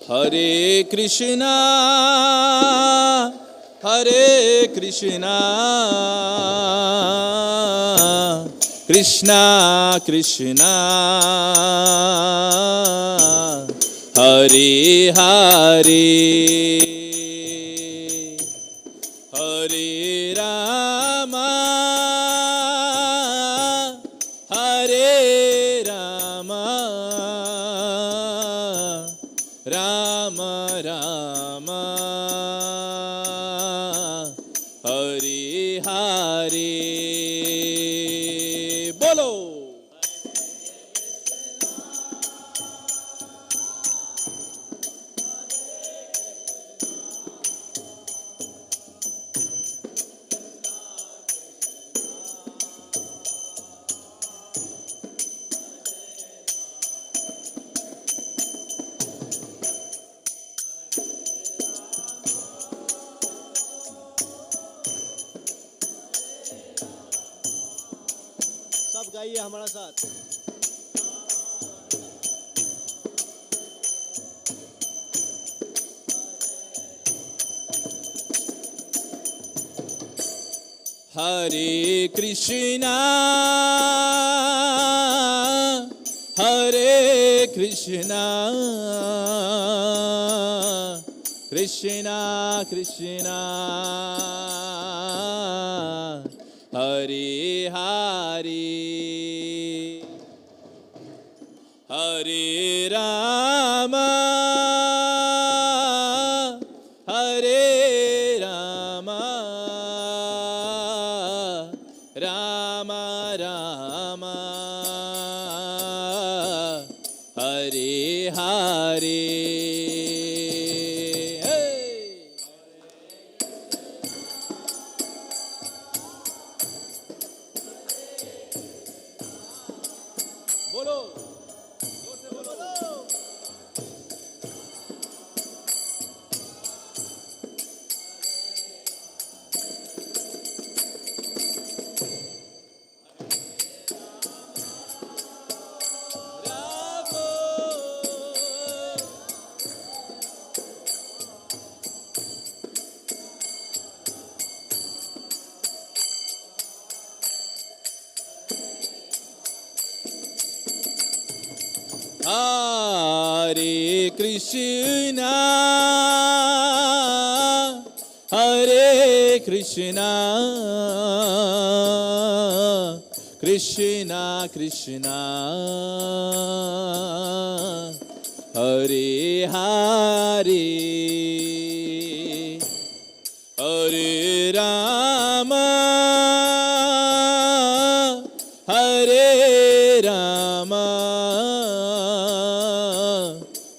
Hare Krishna, Hare Krishna, Krishna Krishna, Hare Hare, Hare Rama, Hare Rama, Rama Rama, Hare Hare. Bolo. सब गाइए हमारा साथ। Hare Krishna, Hare Krishna, Krishna Krishna, Hare Hare, Hare Rama, Hare Rama, Rama Rama, Hare Hare. बोलो, जोर से बोलो। Hare Krishna, Hare Krishna, Krishna Krishna, Hare Hare, Hare Rama, Hare Rama,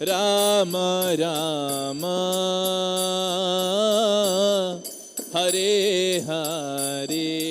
Rama Rama, Hare Hare.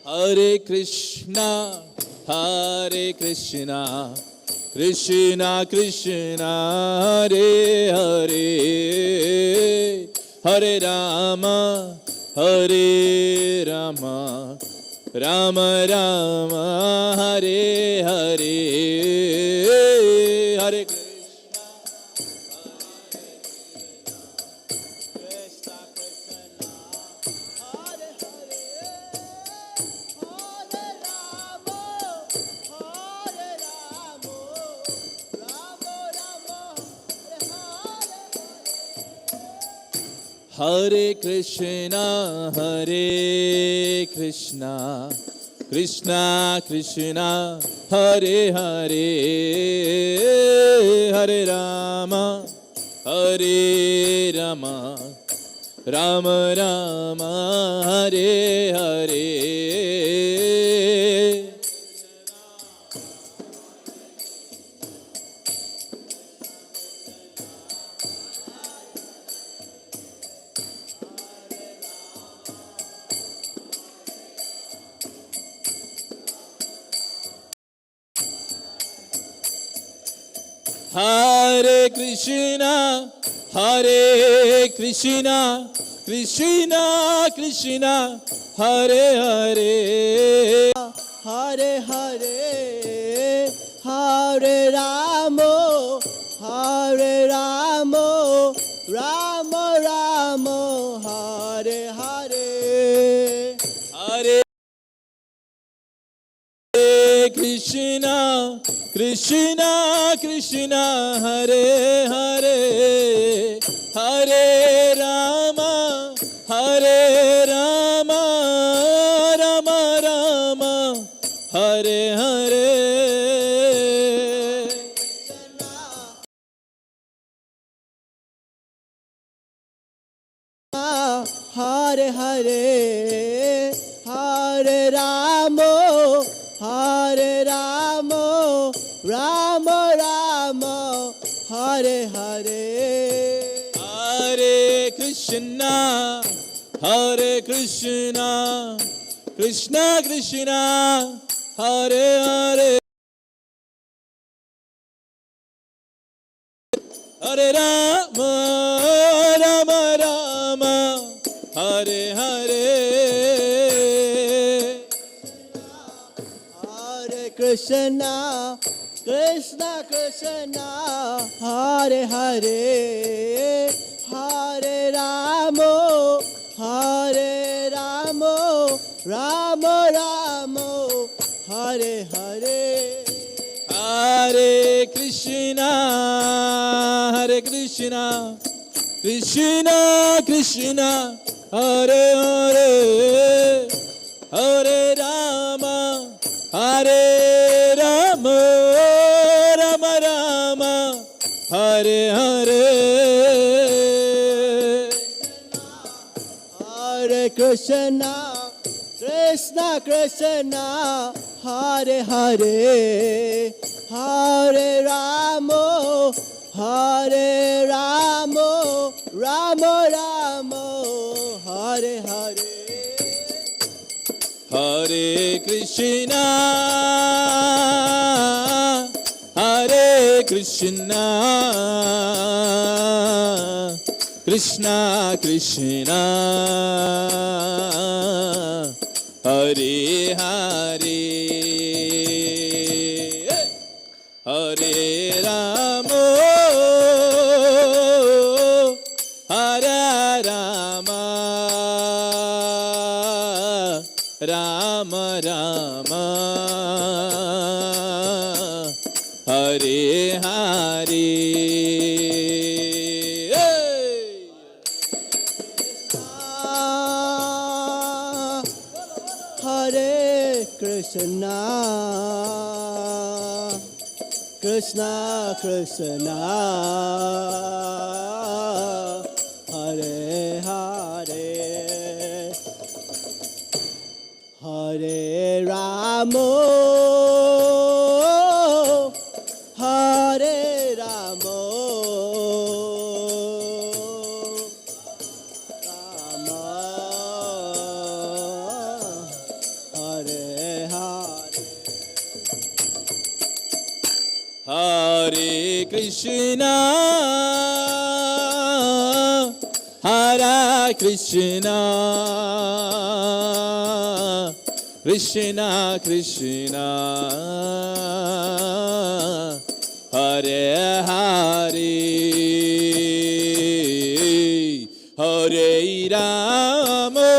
Hare Krishna, Hare Krishna, Krishna Krishna, Hare Hare, Hare Rama, Hare Rama, Rama Rama, Hare Hare, Hare Krishna. Hare Krishna, Hare Krishna, Krishna Krishna, Hare Hare, Hare Rama, Hare Rama, Ram Rama Hare Hare. Hare Krishna, Hare Krishna, Krishna Krishna, Hare Hare. Hare Hare, Hare Ramo, Hare Ramo, Ramo Ramo, Hare Hare. Hare Krishna, Krishna Krishna, Hare Hare. Hare Rama, Hare Rama, Rama Rama, Hare Hare. Hare Hare, Hare Ramo, Hare Ramo, Ramo Ramo, Hare Hare. Hare Krishna, Hare Krishna, Krishna Krishna, Hare Hare. Hare Rama, Rama Rama, Hare Hare. Hare Krishna, Krishna Krishna, Hare Hare, Hare Ramo, Hare Ramo, Ramo Ramo, Hare Hare. Hare Krishna, Hare Krishna, Krishna Krishna, Hare Hare. Hare Rama, Hare Rama, Rama Rama, Hare Hare. Hare Krishna, Krishna Krishna, Hare Hare, Hare Ramo, Hare Ramo, Ramo Ramo, Hare Hare. Hare Krishna, Hare Krishna, Krishna Krishna, Hare Hare. Hare Ramo, Hare Rama, Rama Rama, Hare Hare. Hare Krishna, Krishna Krishna, Hare Hare, Hare Ramo, Hare Ramo, Rama, Hare Hare. Hare Krishna, Hare Krishna, Krishna Krishna, Hare Hare. Hare Rama,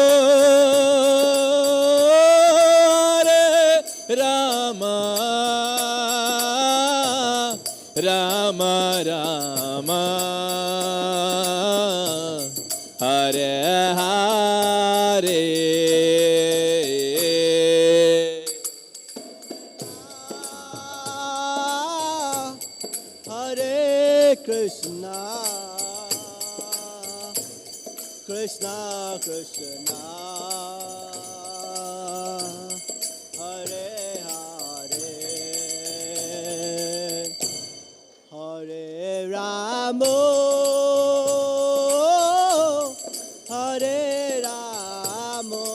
Hare Rama, Rama Rama, Hare Hare. Hare Krishna, Krishna Krishna Hare Hare Hare Ramo Hare Ramo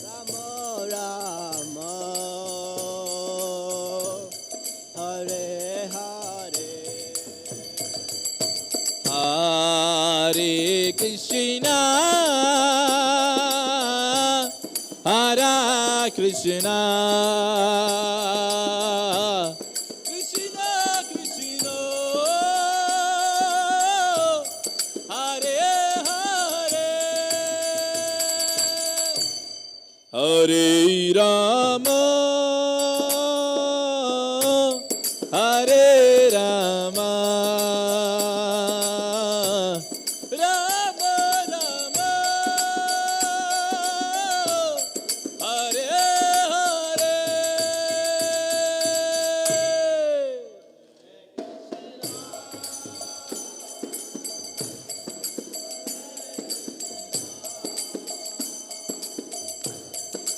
Ramo Ramo Hare Hare Hare Krishna Hare Krishna Krishna Krishna Hare Hare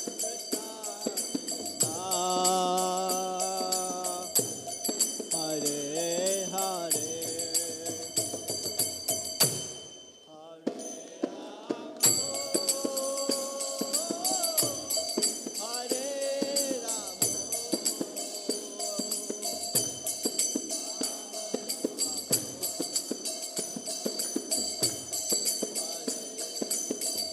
Hare Rama Hare Rama Rama Rama Hare Hare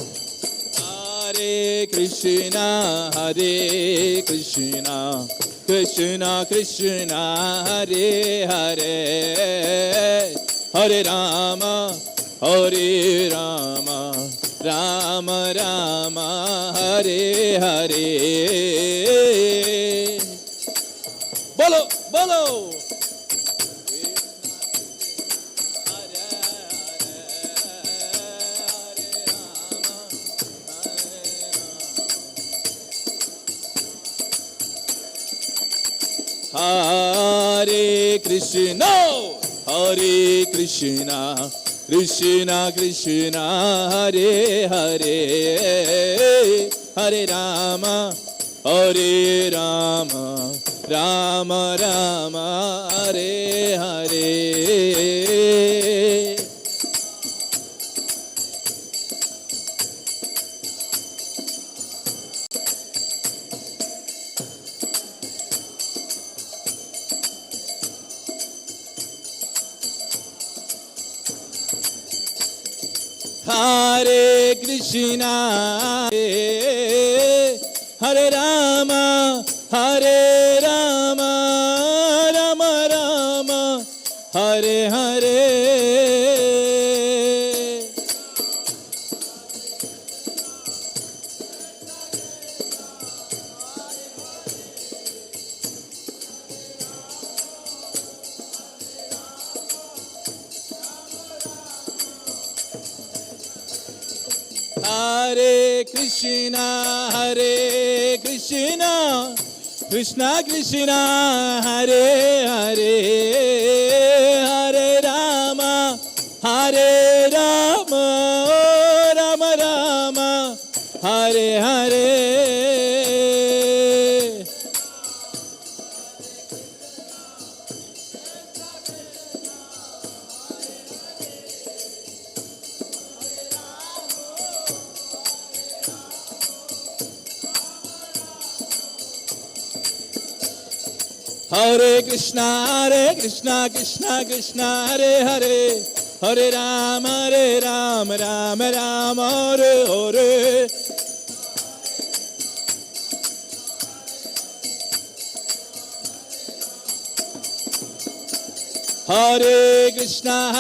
Hare Hare Hare Krishna, Hare Krishna, Krishna Krishna, Hare Hare, Hare Rama, Hare Rama, Rama Rama, Hare Hare. Bolo, bolo. Hare Krishna, Hare Krishna, Krishna Krishna, Hare Hare, Hare Rama, Hare Rama, Rama Rama, Hare Hare. Hare Krishna, Hare Rama, Hare Rama, Rama Rama, Hare Hare. Hare Krishna, Hare Krishna, Krishna Krishna, Hare Hare, Hare Rama, Hare Rama, Rama Rama, Hare Hare. Hare Krishna, Krishna Krishna, Hare Hare, Hare Rama, Rama Rama, Hare Hare. Hare Krishna,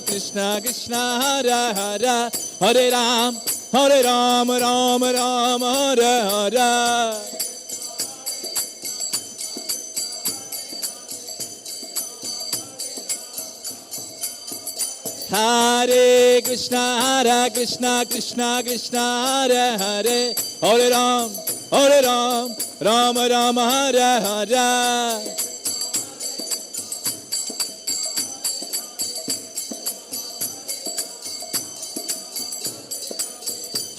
Krishna Krishna, Hare Hare, Hare Rama, Rama Rama, Hare Hare. Hare Krishna, Krishna Krishna, Hare Hare, Hare Ram, Rama Rama, Hare Hare.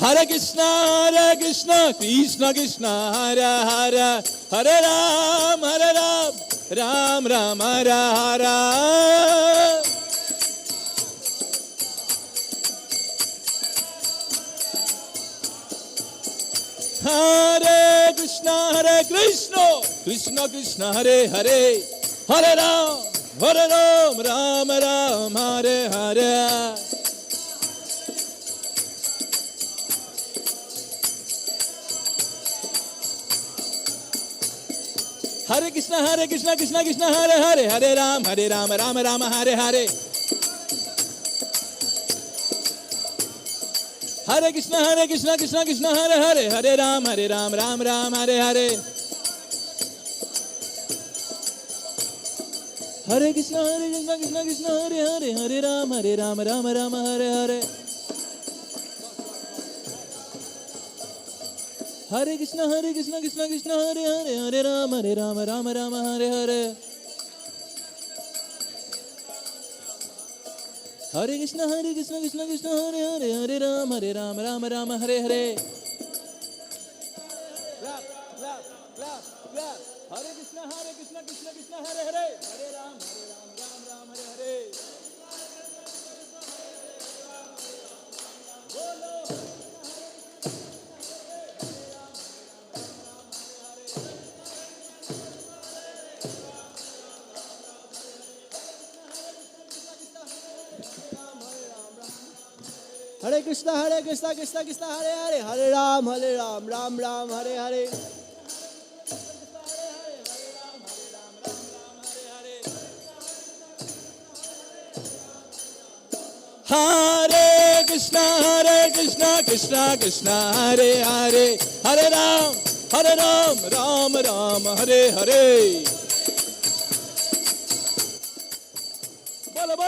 Hare Krishna, Krishna Krishna, Hare Hare, Hare Ram, Ram Ram, Hare Hare. Hare Krishna, Krishna Krishna, Hare Hare, Hare Ram, Ram Ram, Hare Hare. Hare Krishna, Krishna Krishna, Hare Hare, Hare Ram, Ram Ram, Hare Hare. Hare Krishna, Krishna, Hare Hare, Hare Ram, Ram Ram, Hare Hare. Hare Krishna, Krishna, Hare Hare, Hare Ram, Ram Ram, Hare Hare. Hare Krishna, Krishna, Hare Hare, Hare Ram, Ram Ram, Hare Hare. Hare Krishna, Krishna, Hare Hare, Hare Ram, Ram Ram, Hare Hare. Clap. Hare Krishna, Krishna, Hare Hare, Hare Ram, Ram, Hare Hare. Hare Krishna, Krishna, Hare Hare, Hare Ram, Ram Ram, Hare Hare. Hare Krishna, Krishna, Hare Hare, Hare Ram, Ram Ram, Hare Hare.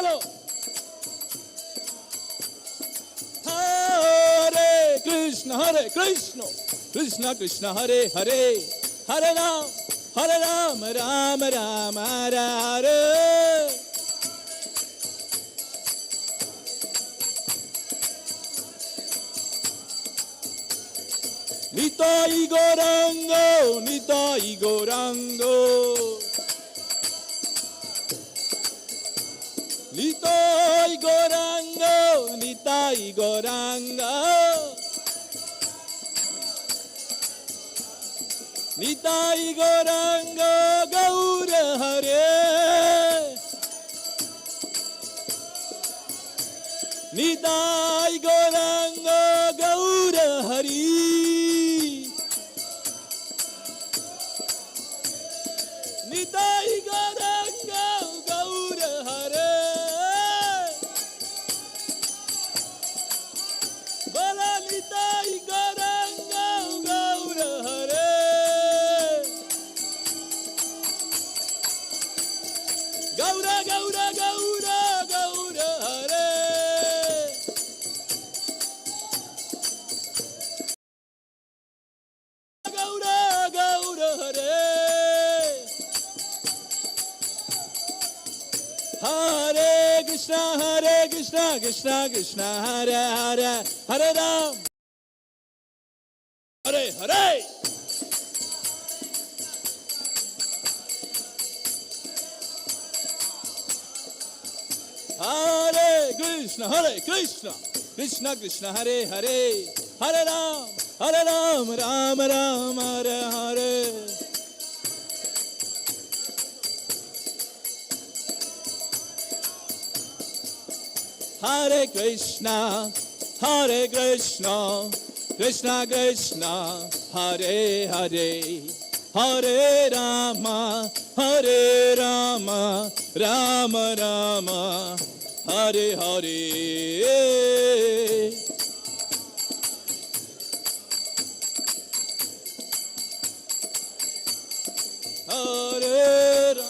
Bolo. Hare Krishna, Krishna, Hare Hare, Hare Ram, Ram Ram, Hare Hare. Nitai Gaurango, Nitai Gaurango. Nitai Gaurango, Nitai Gaurango. Nitai Gaurango, Gaura Hare. Nitai Gaurango, Gaura Hari. Nitai Gaurango, Gaura Hare. Bala Nitai Gaurango, Gaura Hare. Gaura, Gaura, Gaura, Gaura Hare. Gaura, Gaura Hare. Hare Krishna, Krishna, Hare Hare, Hare Ram, Hare Hare. Hare Krishna, Krishna, Hare Hare, Hare Ram, Ram Ram, Hare Hare. Hare Krishna, Krishna Krishna, Hare Hare, Hare Rama, Rama Rama, Hare Hare. Hare Rama.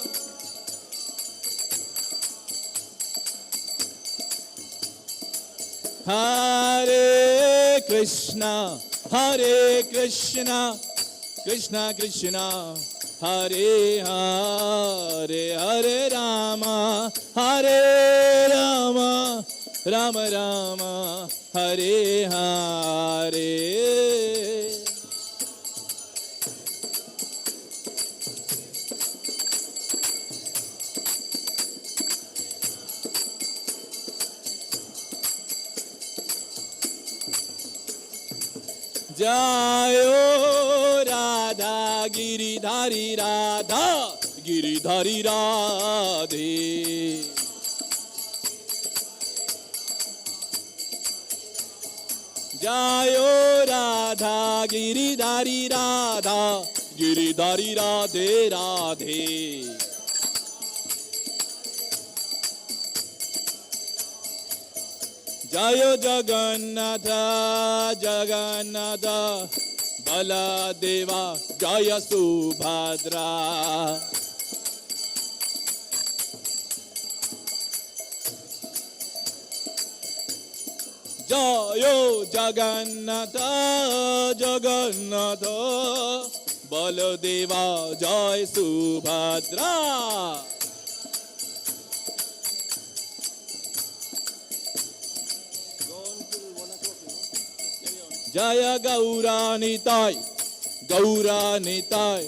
Hare Krishna, Krishna Krishna, Hare Hare, Hare Rama, Rama Rama, Hare Hare. Jayo Radha Giridhari Radha Giridhari Radhe. Jayo Radha Giridhari Radha Giridhari Radhe Radhe. Jayo Jagannatha Jagannatha Baladeva Jaya Subhadra. Jayo Jagannatha Jagannatha Baladeva Jaya Subhadra. Jaya Gauranitai Gauranitai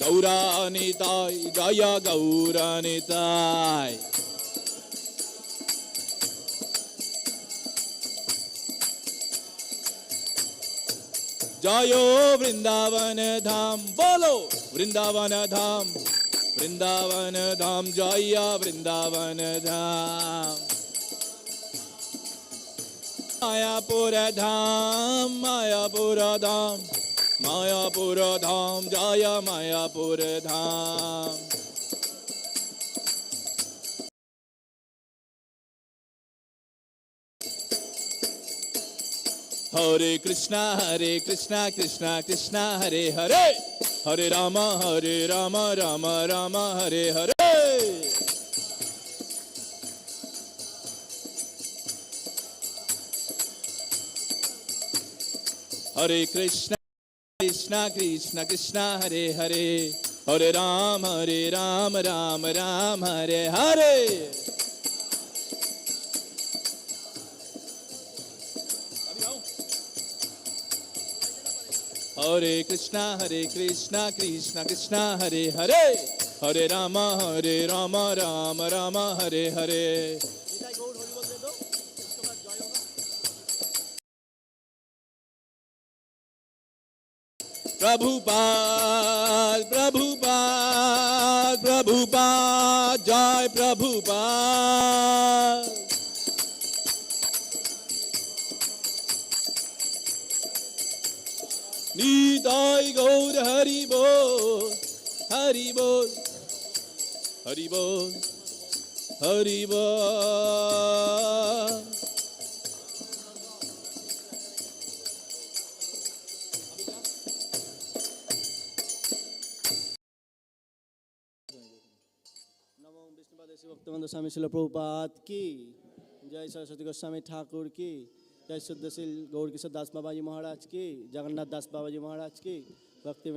Gauranitai Jaya Gauranitai. Jayo Vrindavan Dham Bolo Vrindavan Dham Vrindavan Dham Jaya Vrindavan Dham. Mayapura Dham Mayapura Dham Mayapura Dham Jaya Mayapura Dham. Hare Krishna Krishna Krishna Hare Hare Hare Rama Rama Rama Hare Hare. Hare Krishna Krishna Krishna Hare Hare Hare Rama Rama Hare Hare. Hare Krishna Krishna Krishna Hare Hare Hare Rama Rama Hare Hare. Prabhupada Prabhupada Prabhupada Jai Prabhupada. Nitai Gaur Hari Bol Hari Bol Hari Bol Hari Bol. नमो विष्णुपद श्री भक्तवंद स्वामी श्रील प्रभुपाद की जय सरस्वती गोस्वामी ठाकुर की जय शुद्धशील गौर किशोर दास बाबा जी महाराज की जगन्नाथ दास बाबा जी महाराज की भक्ति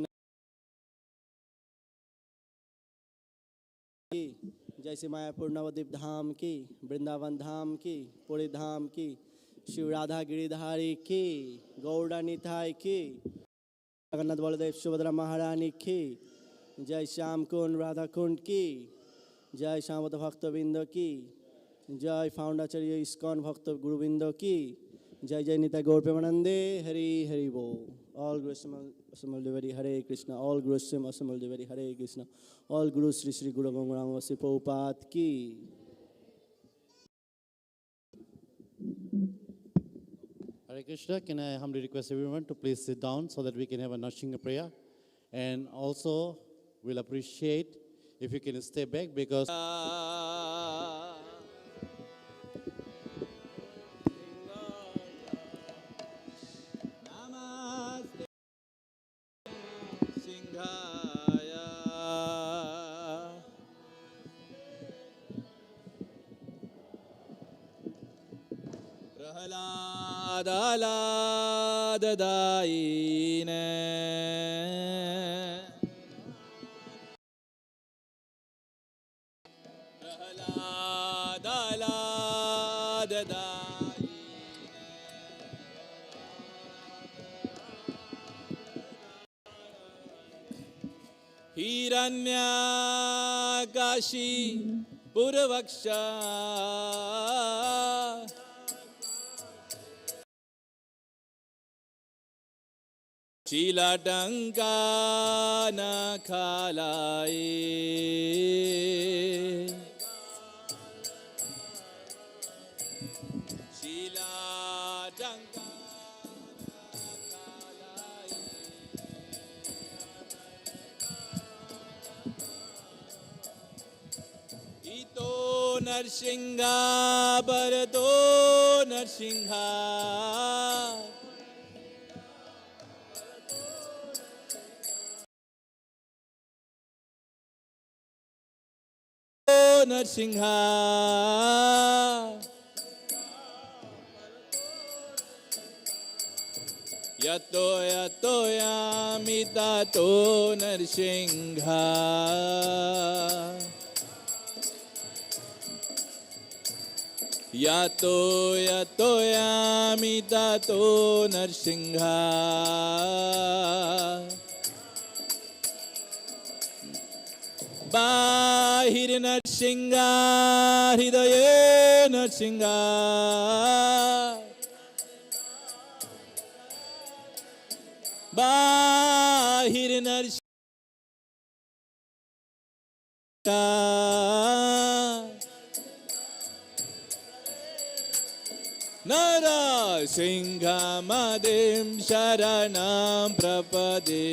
की जय श्री मायापुर नवद्वीप धाम की वृंदावन धाम की पुरी धाम की शिव राधा गिरिधारी की गौड़ा निताई की जगन्नाथ बलदेव सुभद्रा महारानी की जय श्याम कुंड राधा कुंड की जय श्यामत भक्तबिंद की जय फाउंडाचार्य इस्कॉन भक्त गुरुबिंद की जय जय निताई गौर प्रेमानंदे हरि हरि बोल. All Gurus assembled very Hare Krishna. All Gurus assembled very Hare Krishna. All Gurus Sri Sri Guru Gangram Vasi Prabhupada ki. Hare Krishna. Can I humbly request everyone to please sit down so that we can have a Narsingha prayer, and also we'll appreciate if you can stay back because. Prahaladadaine Prahaladadaine हिरण्याकाशी पूर्वक्षा चिलाटंका न खालाए चिलाटंका इतो नरसिंहा बरतो नरसिंहा नरसिंहा यतो यतो यामि ततो नरसिंहा यतो यतो यामि ततो नरसिंहा बाहिर नरसिंहा हृदय नरसिंहा बाहिर नरसिंहा नरसिंहमदिं शरणं प्रपदे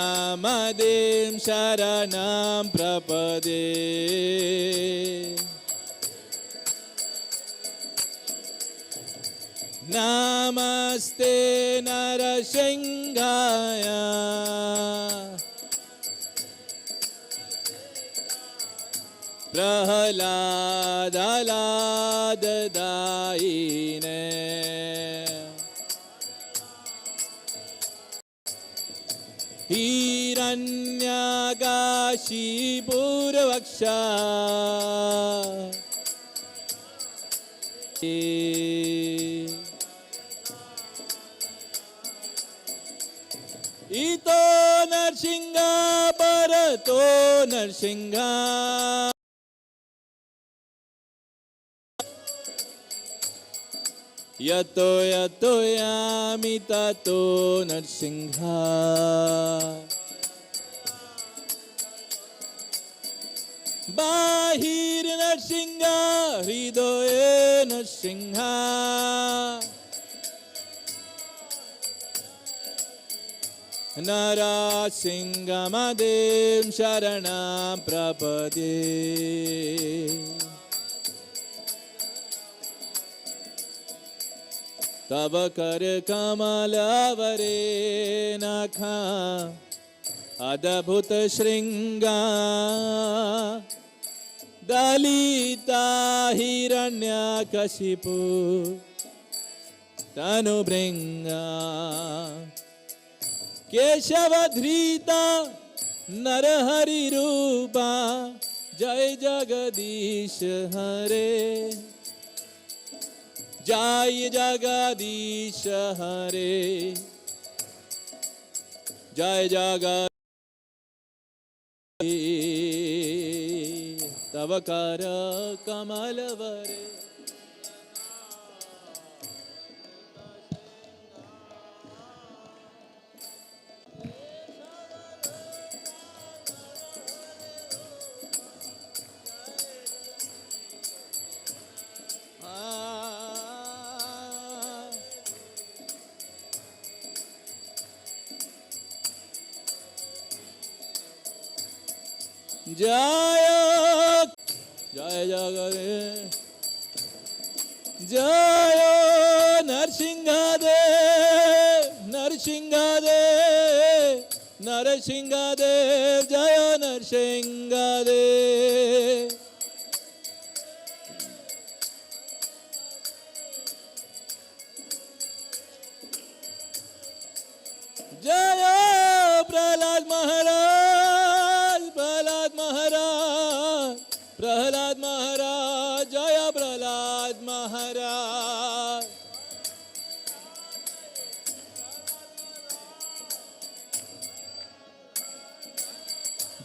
नरसिंहमदिं शरणं प्रपदे नमस्ते नरसिंहाय प्रह्लादलाददायिने हिरण्याकाशी पूर्वक्षा इतो नरसिंहा परतो नरसिंहा यतो यतो यामि ततो नरसिंहा बाहिर नरसिंहा हृदय नरसिंहा नरसिंहमदिं शरणं प्रपदे तव कर कमलवरे नखा अद्भुत श्रृंगा दलिता हिरण्यकशिपु तनुभृंगा केशवधृता नरहरि रूपा जय जगदीश हरे जय जगदीश हरे जय जगदीश तव कर कमलवरे जय जय जगदीश जय नरसिंहदेव नरसिंहदेव नरसिंहदेव जय नरसिंहदेव जय प्रहलाद महाराज प्रहलाद महाराज प्रहलाद महाराज जय प्रहलाद महाराज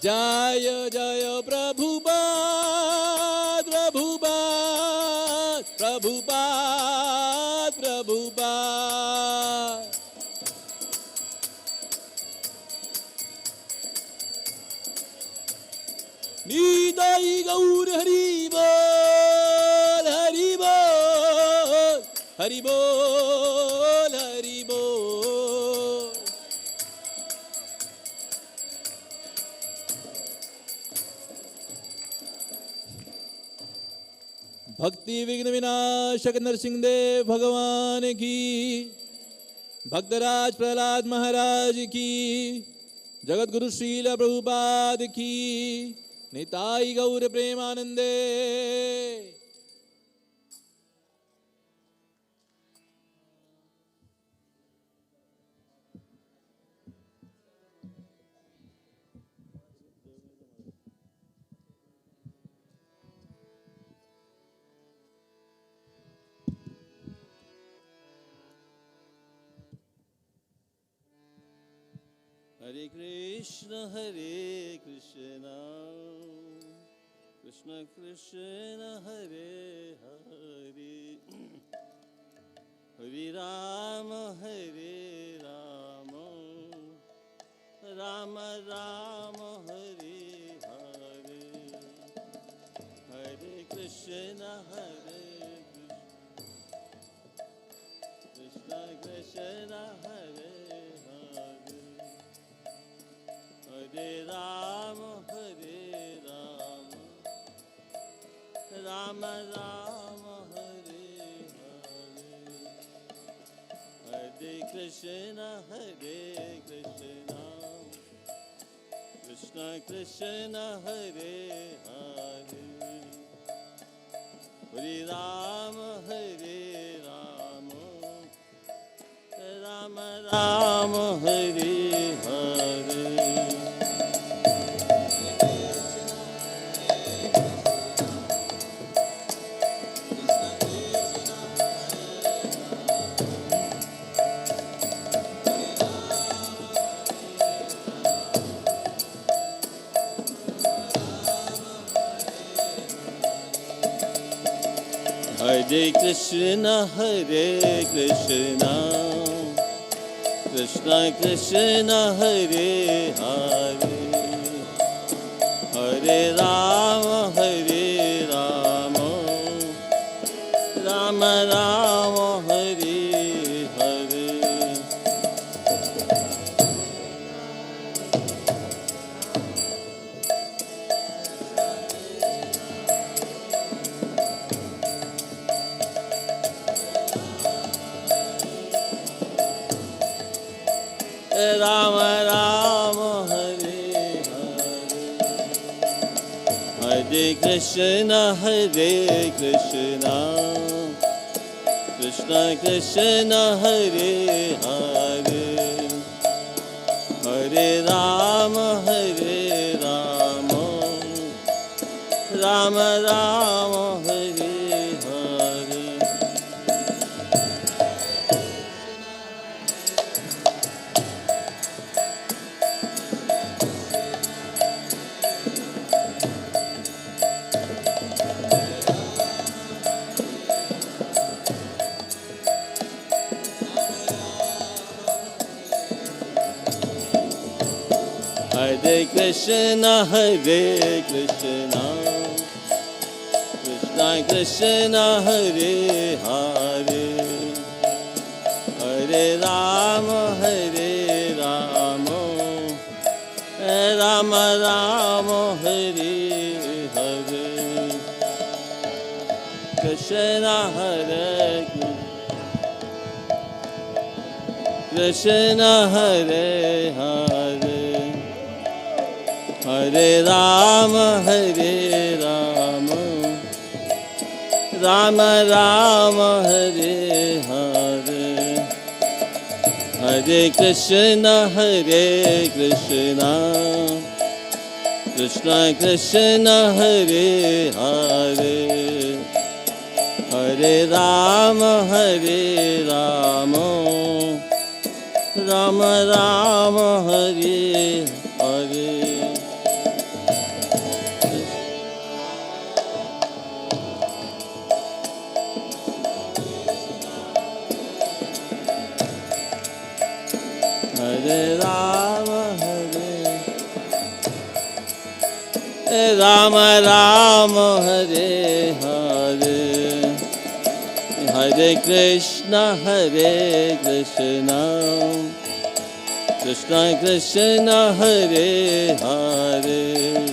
जय जय प्रभुपाद प्रभुपाद प्रभुपाद प्रभुपाद निताई गौर हरि बोल हरि बोल हरि बोल हरि बोल। भक्ति विघ्न विनाशक नरसिंह देव भगवान की, भक्तराज प्रहलाद महाराज की, जगत गुरु श्रील प्रभुपाद की, निताई गौर प्रेमानंदे। Hare Krishna Krishna Krishna Hare Hare, Hare Rama Rama Rama Hare Hare, Hare Krishna Krishna Krishna Hare Hare, Hare Rama Rama Rama Hare Hare, Hare Krishna Krishna Krishna Hare Hare, Hare Rama Rama Rama Hare Hare। Hare Krishna Krishna Krishna Hare Hare, Hare Rama Rama Rama Hare Hare, Rama Rama Hare Hare, Hare Krishna Krishna Krishna Hare Hare, Hare Rama Rama Rama Hare Hare, Hare Krishna Krishna Krishna Hare Hare, Hare Rama Rama Rama Hare Hare, Krishna Hare Krishna Hare Hare, Hare Rama Rama Rama Hare Hare, Hare Krishna Krishna Krishna Hare Hare, Hare Rama Rama Rama Hare Hare, Hare Rama Rama Hare Hare Hare Krishna Krishna Krishna Hare Hare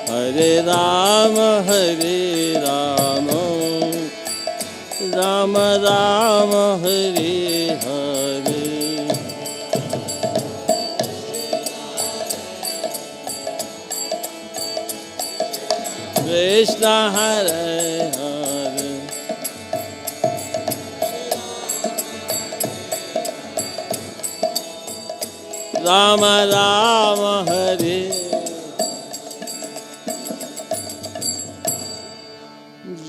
Hare Rama Rama Rama Hare Hare Krishna Hare Hare Rama Rama Hare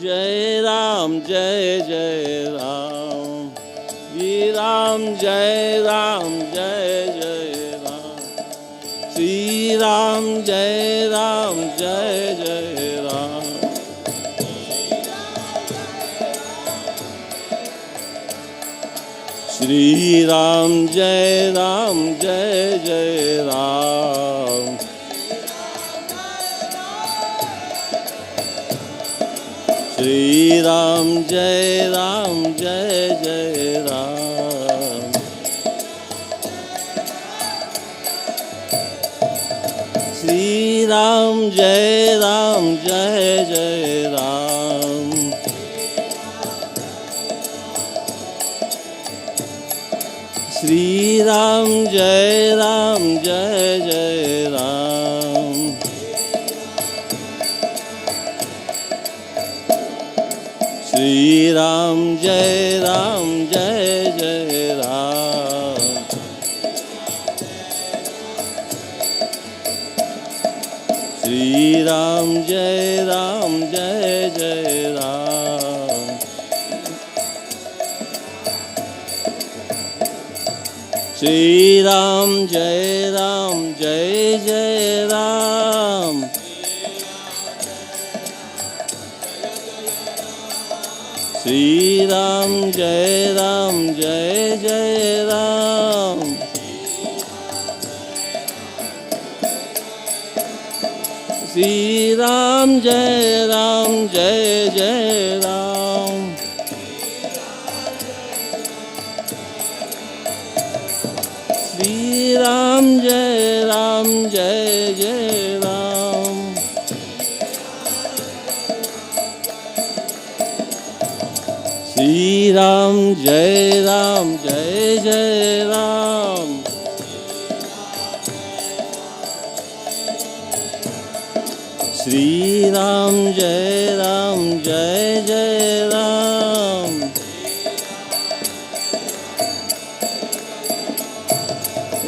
Jai Ram Jai Jai Ram Shri Ram Jai Ram Jai Jai Ram Shri Ram Jai Ram Jai Jai Ram Shri Ram Jai Ram Jai Jai Ram Shri Ram Jai Ram Jai Jai Ram Shri Ram Jai Ram Jai Jai Ram Shri Ram Jai Ram Jai Jai Ram Shri Ram Jai Ram Jai Jai Ram Shri Ram Jai Ram Jai Jai Ram Shri Ram Jai Ram Jai Jai Ram Shri Ram Jai Ram Jai Jai Ram Shri Ram Jai Ram Jai Jai Ram Shri Ram Jai Ram Jai Jai Ram Shri Ram Jai Ram Jai Jai Ram Shri Ram Jai Ram Jai Jai Ram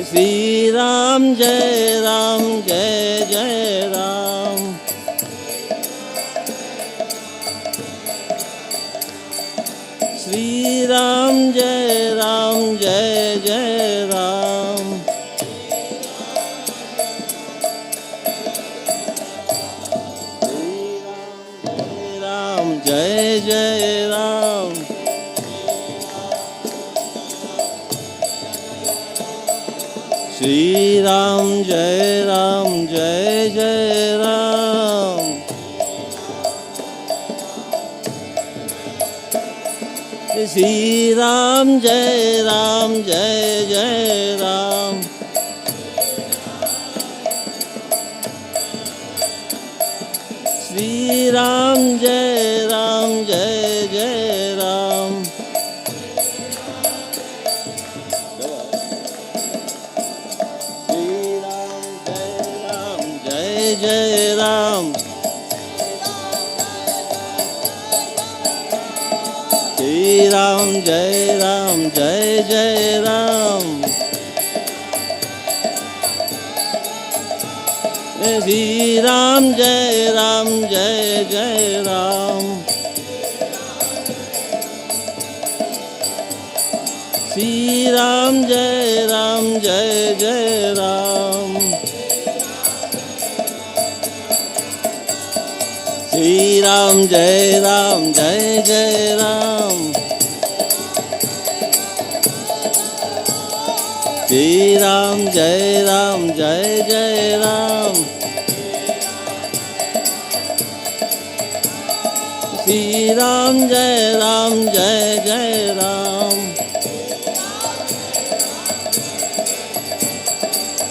Shri Ram Jai Ram Jai Jai Ram Shri Ram Jai Ram Jai Jai Ram Jai Jai Ram Shri Ram Jai Ram Jai Jai Ram Shri Ram Jai Ram Jai Jai Ram Shri Ram Jai Ram Jai Jai Ram Shri Ram Jai Ram Jai Jai Ram Shri Ram Jai Ram Jai Jai Ram Shri Ram Jai Ram Jai Jai Ram Shri Ram Jai Ram Jai Jai Ram Shri Ram Jai Ram Jai Jai Ram Shri Ram, Jai Ram, Jai Jai Ram. Shri Ram, Jai Ram, Jai Jai Ram.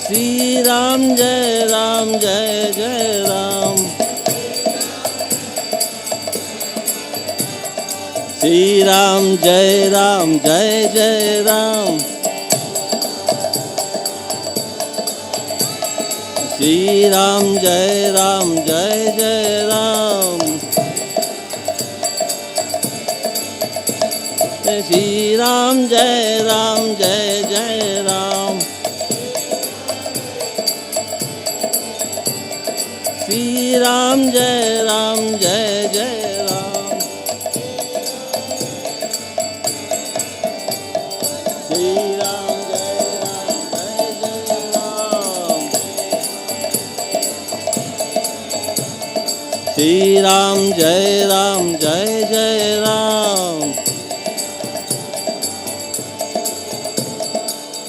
Shri Ram, Jai Ram, Jai Jai Ram. Shri Ram, Jai Ram, Jai Jai Ram. Shri Ram, Jai Ram, Jai Jai Ram. Shri Ram, Jai Ram, Jai Jai Ram. Shri Ram, Jai Ram, Jai Jai Ram. Shri Ram, Jai Ram, Jai Jai Ram.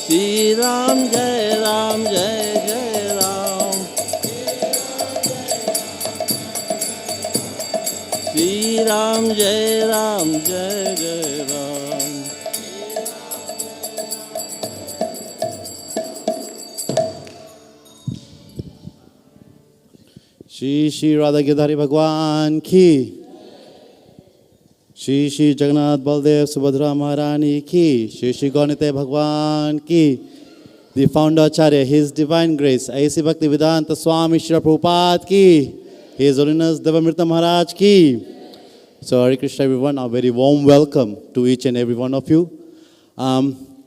Shri Ram, Jai Ram, Jai Jai Ram. Shri Ram, Jai Ram, Jai Jai Ram. Shri Shri Radha Giridhari Bhagwan ki. Shri Shri Jagannath Baldev Subhadra Maharani ki. Shri Shri Gaunite Bhagwan ki. The founder Acharya, His Divine Grace, A.C. Bhaktivedanta Swami Shri Prabhupada ki. His Holiness Devamrita Maharaj ki. So Hare Krishna everyone, a very warm welcome to each and every one of you.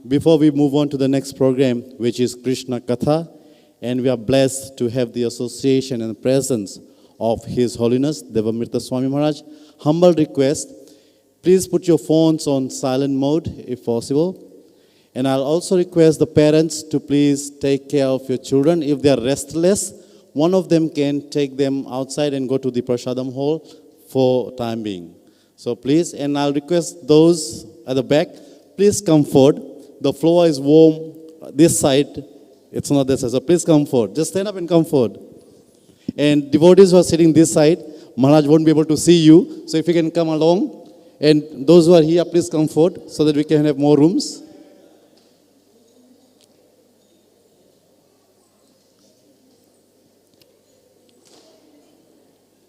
Before we move on to the next program, which is Krishna Katha, and we are blessed to have the association and presence of His Holiness Devamrita Swami Maharaj. Humble request, please put your phones on silent mode if possible. And I'll also request the parents to please take care of your children. If they are restless, one of them can take them outside and go to the Prasadam hall for time being. So please, and I'll request those at the back, please come forward. The floor is warm this side. It's not this side, so please come forward. Just stand up and come forward. And devotees who are sitting this side, Maharaj won't be able to see you. So if you can come along. And those who are here, please come forward so that we can have more rooms.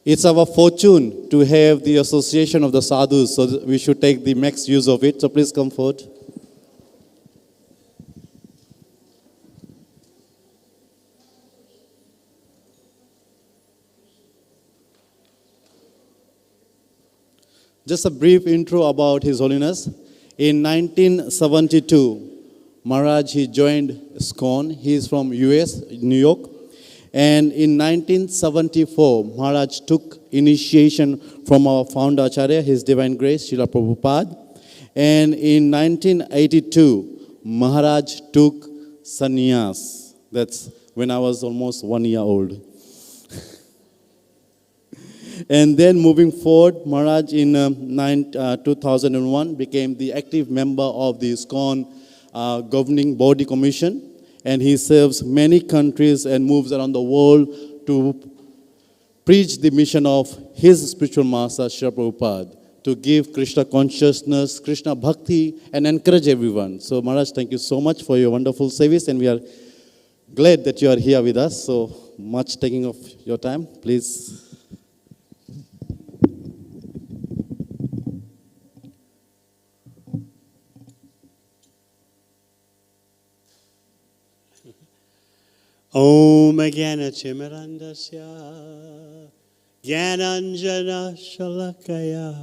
It's our fortune to have the association of the sadhus, so we should take the max use of it. So please come forward. Just a brief intro about His Holiness. In 1972, Maharaj, he joined ISKCON. He is from US, New York. And in 1974, Maharaj took initiation from our founder Acharya, His Divine Grace, Srila Prabhupada. And in 1982, Maharaj took sannyas. That's when I was almost 1 year old. And then moving forward, Maharaj in 2001 became the active member of the ISKCON Governing Body Commission. And he serves many countries and moves around the world to preach the mission of his spiritual master, Srila Prabhupada, to give Krishna consciousness, Krishna bhakti, and encourage everyone. So Maharaj, thank you so much for your wonderful service, and we are glad that you are here with us. So much taking of your time. Please. Om Jnana-timirandasya Jnananjana Shalakaya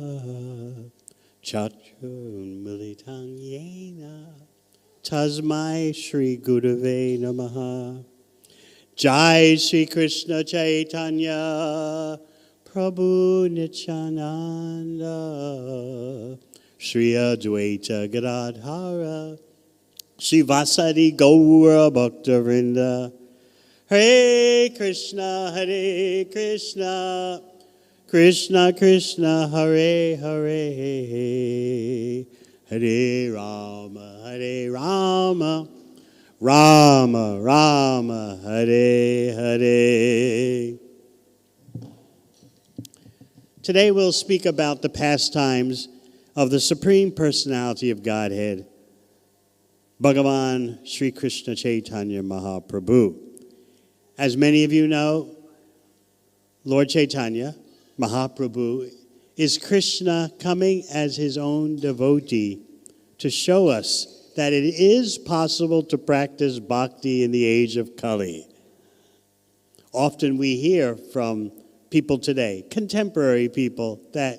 Chaturmilitam Yena Tasmai Shri Gurave Namaha. Jai Shri Krishna Chaitanya Prabhu Nityananda Shri Advaita Gadadhara Shri Vasadi Gaura Bhaktavinda. Hare Krishna, Krishna Krishna, Hare Hare, Hare Rama, Rama, Rama, Hare, Hare. Today we'll speak about the pastimes of the Supreme Personality of Godhead, Bhagavan Sri Krishna Chaitanya Mahaprabhu. As many of you know, Lord Chaitanya Mahaprabhu is Krishna coming as his own devotee to show us that it is possible to practice bhakti in the age of Kali. Often we hear from people today, contemporary people, that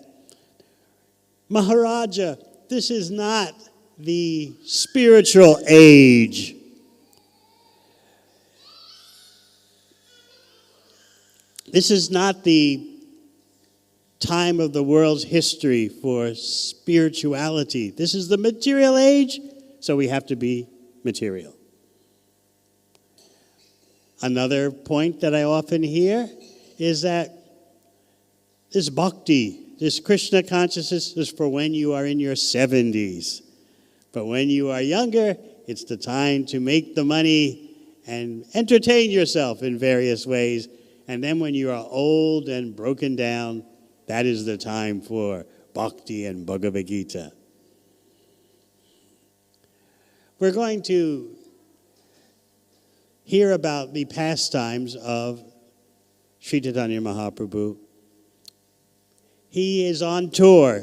Maharaja, this is not the spiritual age. This is not the time of the world's history for spirituality. This is the material age, so we have to be material. Another point that I often hear is that this bhakti, this Krishna consciousness is for when you are in your 70s. But when you are younger, it's the time to make the money and entertain yourself in various ways. And then when you are old and broken down, that is the time for bhakti and Bhagavad Gita. We're going to hear about the pastimes of Sri Chaitanya Mahaprabhu. He is on tour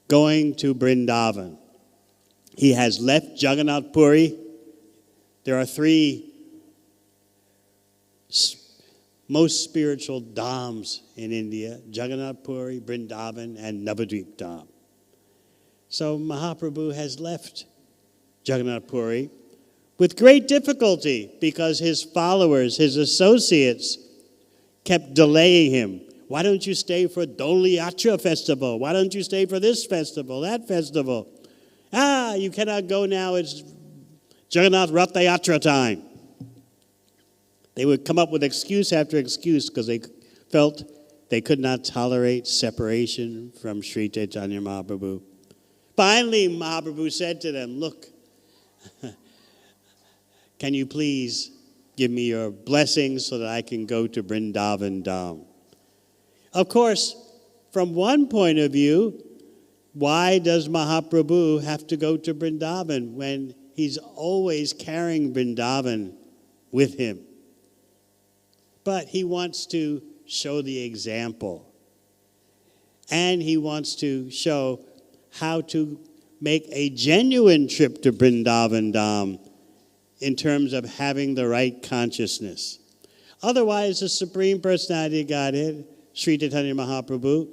going to Vrindavan. He has left Jagannath Puri. There are three most spiritual dhams in India: Jagannath Puri, Vrindavan, and Navadvip Dham. So Mahaprabhu has left Jagannath Puri with great difficulty because his followers, his associates, kept delaying him. Why don't you stay for Doli Yatra festival? Why don't you stay for this festival, that festival? You cannot go now. It's Jagannath Ratha Yatra time. They would come up with excuse after excuse because they felt they could not tolerate separation from Sri Chaitanya Mahaprabhu. Finally, Mahaprabhu said to them, look, can you please give me your blessings so that I can go to Vrindavan Dham? Of course, from one point of view, why does Mahaprabhu have to go to Vrindavan when he's always carrying Vrindavan with him? But he wants to show the example. And he wants to show how to make a genuine trip to Vrindavan Dham in terms of having the right consciousness. Otherwise, the Supreme Personality of Godhead, Sri Chaitanya Mahaprabhu,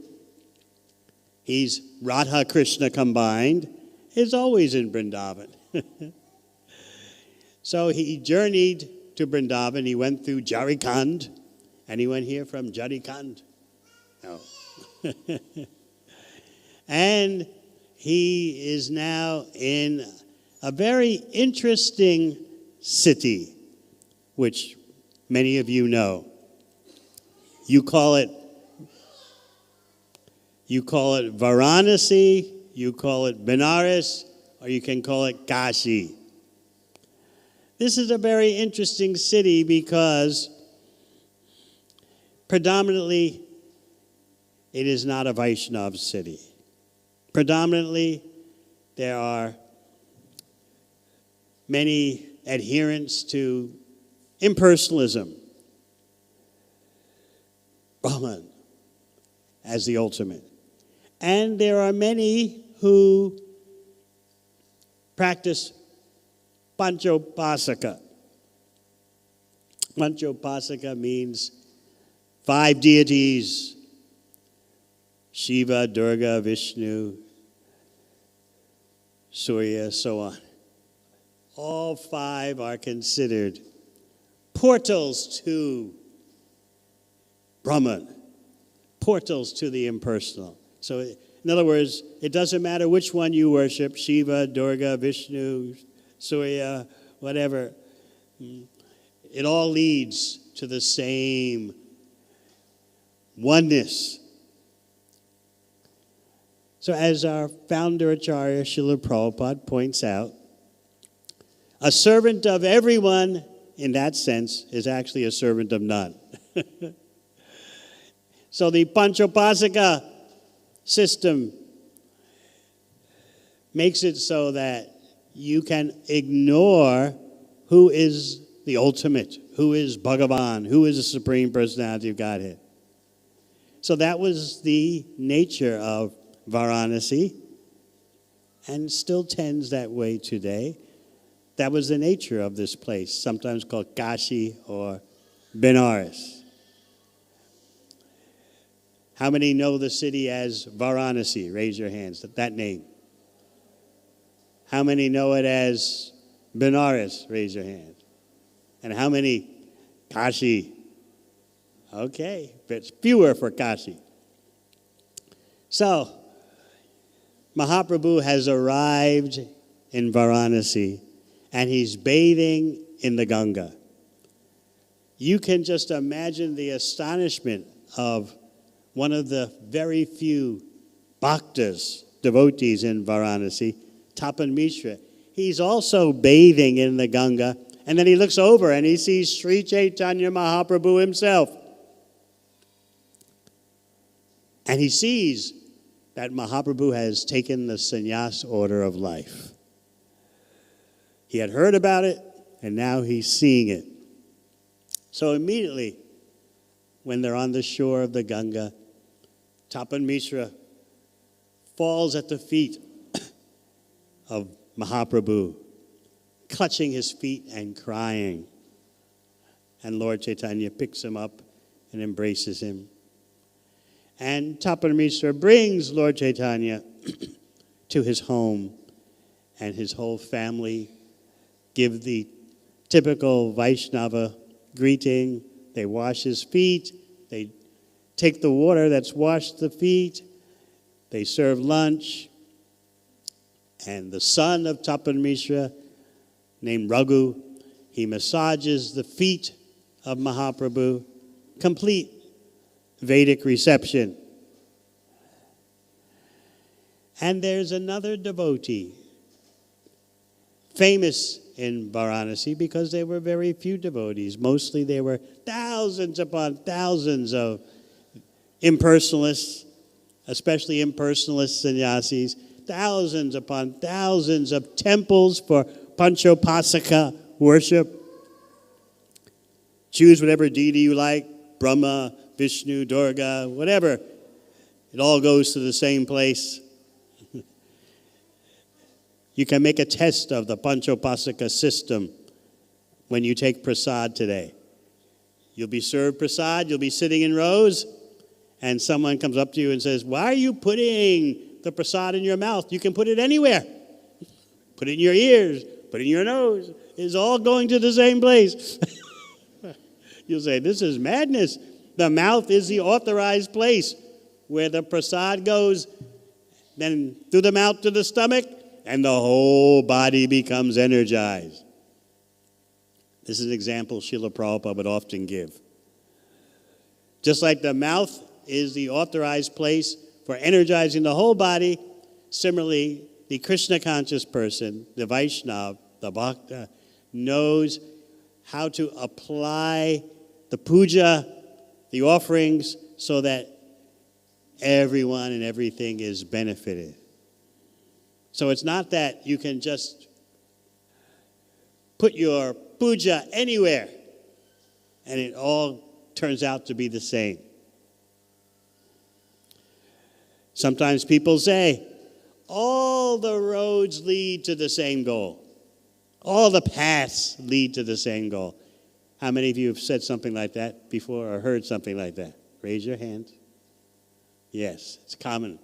he's Radha Krishna combined, is always in Vrindavan. So he journeyed to Vrindavan. He went through Jharkhand. Anyone here from Jharkhand? No. And he is now in a very interesting city, which many of you know. You call it Varanasi, you call it Benares, or you can call it Kashi. This is a very interesting city because predominantly it is not a Vaishnava city. Predominantly there are many adherents to impersonalism, Brahman as the ultimate. And there are many who practice Panchopasaka. Panchopasaka means 5 deities: Shiva, Durga, Vishnu, Surya, so on. All 5 are considered portals to Brahman, portals to the impersonal. So, in other words, it doesn't matter which one you worship, Shiva, Durga, Vishnu, Surya, whatever. It all leads to the same oneness. So as our founder Acharya Srila Prabhupada points out, A servant of everyone, in that sense, is actually a servant of none. So the Panchopasaka system makes it so that you can ignore who is the ultimate, who is Bhagavan, who is the Supreme Personality of Godhead. So that was the nature of Varanasi, and still tends that way today. That was the nature of this place, sometimes called Kashi or Benares. How many know the city as Varanasi? Raise your hands, that name. How many know it as Benares? Raise your hand. And how many Kashi? Okay, but it's fewer for Kashi. So, Mahaprabhu has arrived in Varanasi, and he's bathing in the Ganga. You can just imagine the astonishment of one of the very few bhaktas, devotees in Varanasi, Tapan Mishra. He's also bathing in the Ganga, and then he looks over and he sees Sri Chaitanya Mahaprabhu himself. And he sees that Mahaprabhu has taken the sannyas order of life. He had heard about it, and now he's seeing it. So immediately, when they're on the shore of the Ganga, Tapan Mishra falls at the feet of Mahaprabhu, clutching his feet and crying. And Lord Chaitanya picks him up and embraces him. And Tapan Mishra brings Lord Chaitanya to his home, and his whole family give the typical Vaishnava greeting. They wash his feet. They take the water that's washed the feet. They serve lunch. And the son of Tapan Mishra, named Raghu, he massages the feet of Mahaprabhu. Complete Vedic reception. And there's another devotee, famous in Varanasi because there were very few devotees. Mostly there were thousands upon thousands of impersonalists, especially impersonalist sannyasis, thousands upon thousands of temples for Panchopasaka worship. Choose whatever deity you like, Brahma, Vishnu, Durga, whatever. It all goes to the same place. You can make a test of the Panchopasaka system when you take prasad today. You'll be served prasad, you'll be sitting in rows, and someone comes up to you and says, "Why are you putting the prasad in your mouth? You can put it anywhere. Put it in your ears, put it in your nose. It's all going to the same place." You'll say, "This is madness." The mouth is the authorized place where the prasad goes, then through the mouth to the stomach, and the whole body becomes energized. This is an example Srila Prabhupada would often give. Just like the mouth is the authorized place for energizing the whole body, similarly, the Krishna conscious person, the Vaishnava, the Bhakta, knows how to apply the puja, the offerings, so that everyone and everything is benefited. So it's not that you can just put your puja anywhere and it all turns out to be the same. Sometimes people say, all the roads lead to the same goal. All the paths lead to the same goal. How many of you have said something like that before or heard something like that? Raise your hand. Yes, it's common.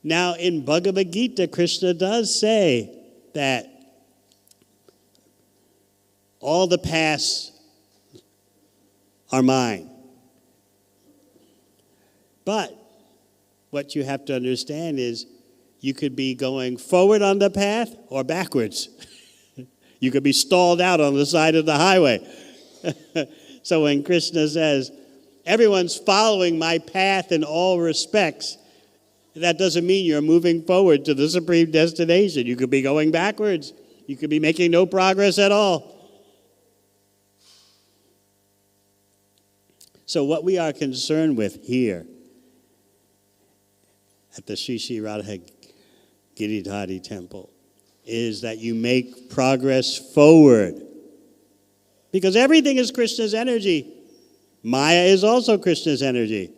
Now, in Bhagavad Gita, Krishna does say that all the paths are mine. But what you have to understand is you could be going forward on the path or backwards. You could be stalled out on the side of the highway. So when Krishna says, everyone's following my path in all respects, that doesn't mean you're moving forward to the supreme destination. You could be going backwards. You could be making no progress at all. So what we are concerned with here at the Sri Sri Radha Giridhari Temple is that you make progress forward. Because everything is Krishna's energy. Maya is also Krishna's energy.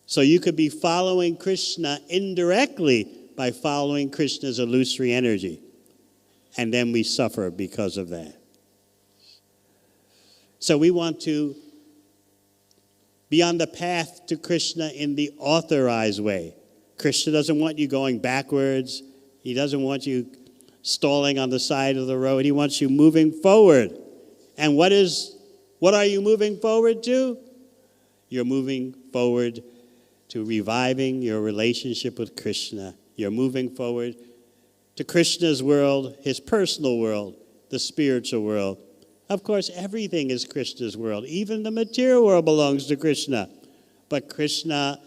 So you could be following Krishna indirectly by following Krishna's illusory energy. And then we suffer because of that. So we want to be on the path to Krishna in the authorized way. Krishna doesn't want you going backwards. He doesn't want you stalling on the side of the road. He wants you moving forward. And what are you moving forward to? You're moving forward to reviving your relationship with Krishna. You're moving forward to Krishna's world, his personal world, the spiritual world. Of course, everything is Krishna's world. Even the material world belongs to Krishna. But Krishna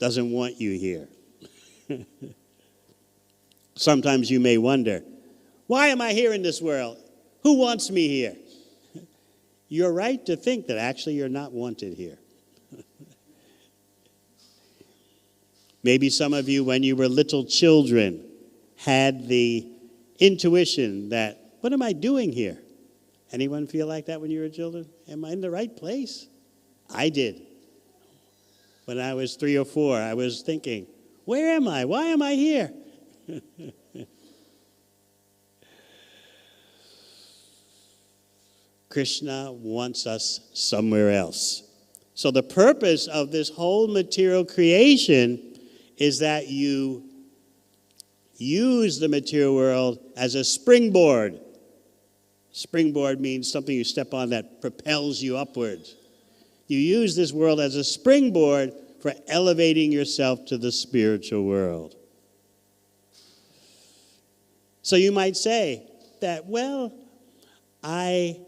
doesn't want you here. Sometimes you may wonder, why am I here in this world? Who wants me here? You're right to think that actually you're not wanted here. Maybe some of you, when you were little children, had the intuition that, what am I doing here? Anyone feel like that when you were children? Am I in the right place? I did. When I was 3 or 4, I was thinking, where am I? Why am I here? Krishna wants us somewhere else. So the purpose of this whole material creation is that you use the material world as a springboard. Springboard means something you step on that propels you upwards. You use this world as a springboard for elevating yourself to the spiritual world. So you might say that, well, I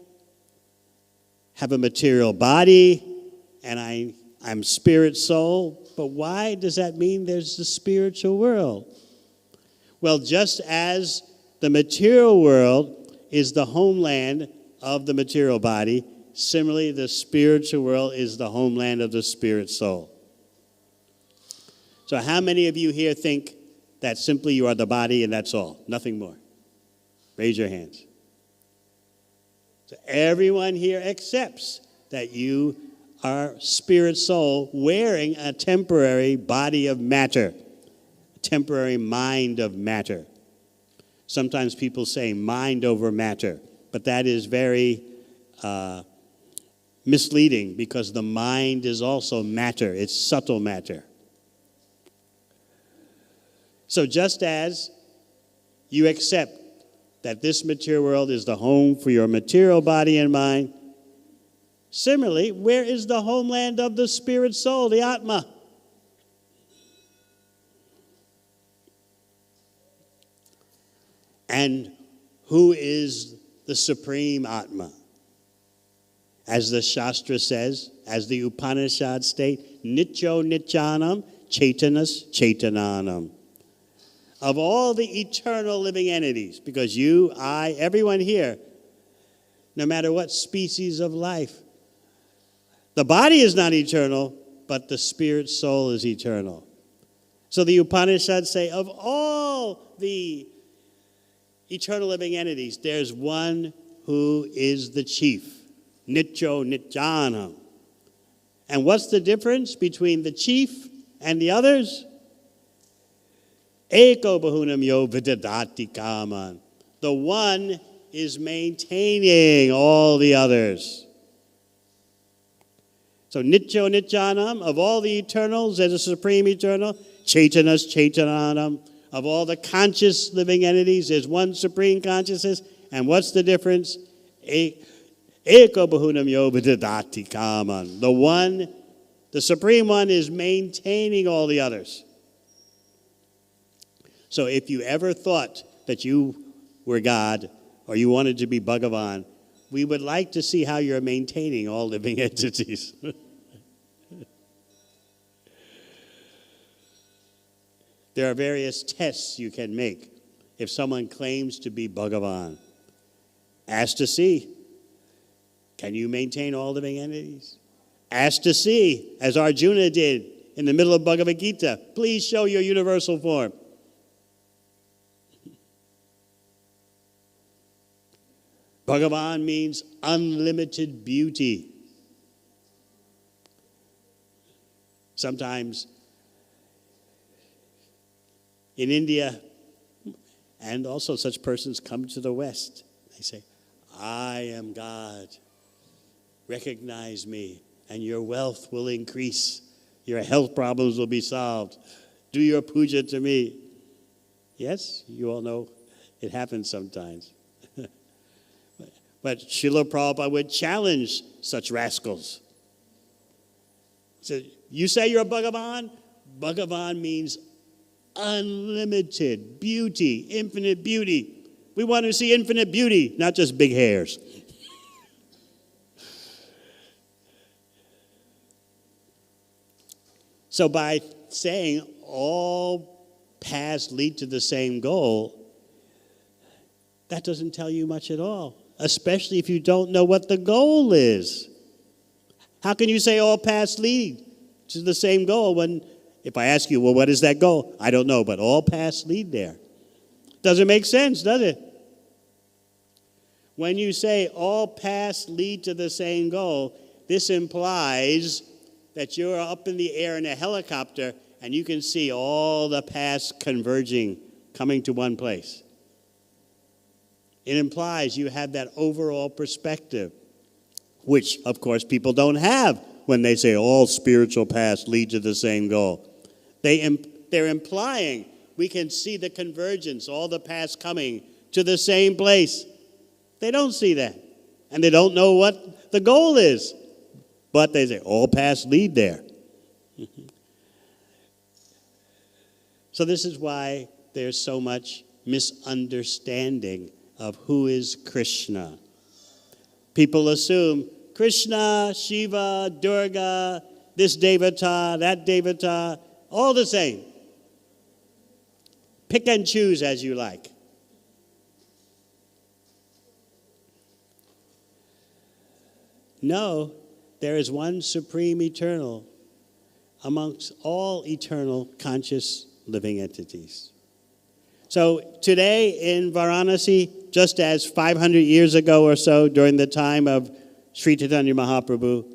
have a material body and I'm spirit soul, but why does that mean there's the spiritual world? Well, just as the material world is the homeland of the material body, similarly, the spiritual world is the homeland of the spirit soul. So how many of you here think that simply you are the body and that's all, nothing more? Raise your hands. So everyone here accepts that you are spirit soul wearing a temporary body of matter, a temporary mind of matter. Sometimes people say mind over matter, but that is very misleading because the mind is also matter. It's subtle matter. So just as you accept that this material world is the home for your material body and mind, similarly, where is the homeland of the spirit soul, the Atma? And who is the supreme Atma? As the Shastra says, as the Upanishad state, Nityo Nityanam, Chaitanas Chaitananam. Of all the eternal living entities, because you, I, everyone here, no matter what species of life, the body is not eternal, but the spirit soul is eternal. So the Upanishads say, of all the eternal living entities, there's one who is the chief, Nityo Nityanam. And what's the difference between the chief and the others? Eko bahunam yo vidadati kaman. The one is maintaining all the others. So Nityo Nityanam, of all the eternals, there's a supreme eternal. Chaitanas Chaitananam, of all the conscious living entities, there's one supreme consciousness. And what's the difference? Eko bahunam yo vidadati kaman. The one, the supreme one, is maintaining all the others. So if you ever thought that you were God or you wanted to be Bhagavan, we would like to see how you're maintaining all living entities. There are various tests you can make. if someone claims to be Bhagavan. Ask to see, can you maintain all living entities? Ask to see, as Arjuna did in the middle of Bhagavad Gita, please show your universal form. Bhagavan means unlimited beauty. Sometimes in India, and also such persons come to the West, they say, I am God. Recognize me, and your wealth will increase. Your health problems will be solved. Do your puja to me. Yes, you all know it happens sometimes. But Srila Prabhupada would challenge such rascals. He said, you say you're a Bhagavan? Bhagavan means unlimited beauty, infinite beauty. We want to see infinite beauty, not just big hairs. So by saying all paths lead to the same goal, that doesn't tell you much at all, especially if you don't know what the goal is. How can you say all paths lead to the same goal when, if I ask you, well, what is that goal? I don't know, but all paths lead there. Doesn't make sense, does it? When you say all paths lead to the same goal, this implies that you're up in the air in a helicopter and you can see all the paths converging, coming to one place. It implies you have that overall perspective, which, of course, people don't have when they say all spiritual paths lead to the same goal. They're implying we can see the convergence, all the paths coming to the same place. They don't see that, and they don't know what the goal is. But they say, all paths lead there. So this is why there's so much misunderstanding of who is Krishna. People assume Krishna, Shiva, Durga, this Devata, that Devata, all the same. Pick and choose as you like. No. There is one supreme eternal amongst all eternal conscious living entities. So today in Varanasi, just as 500 years ago or so during the time of Sri Chaitanya Mahaprabhu,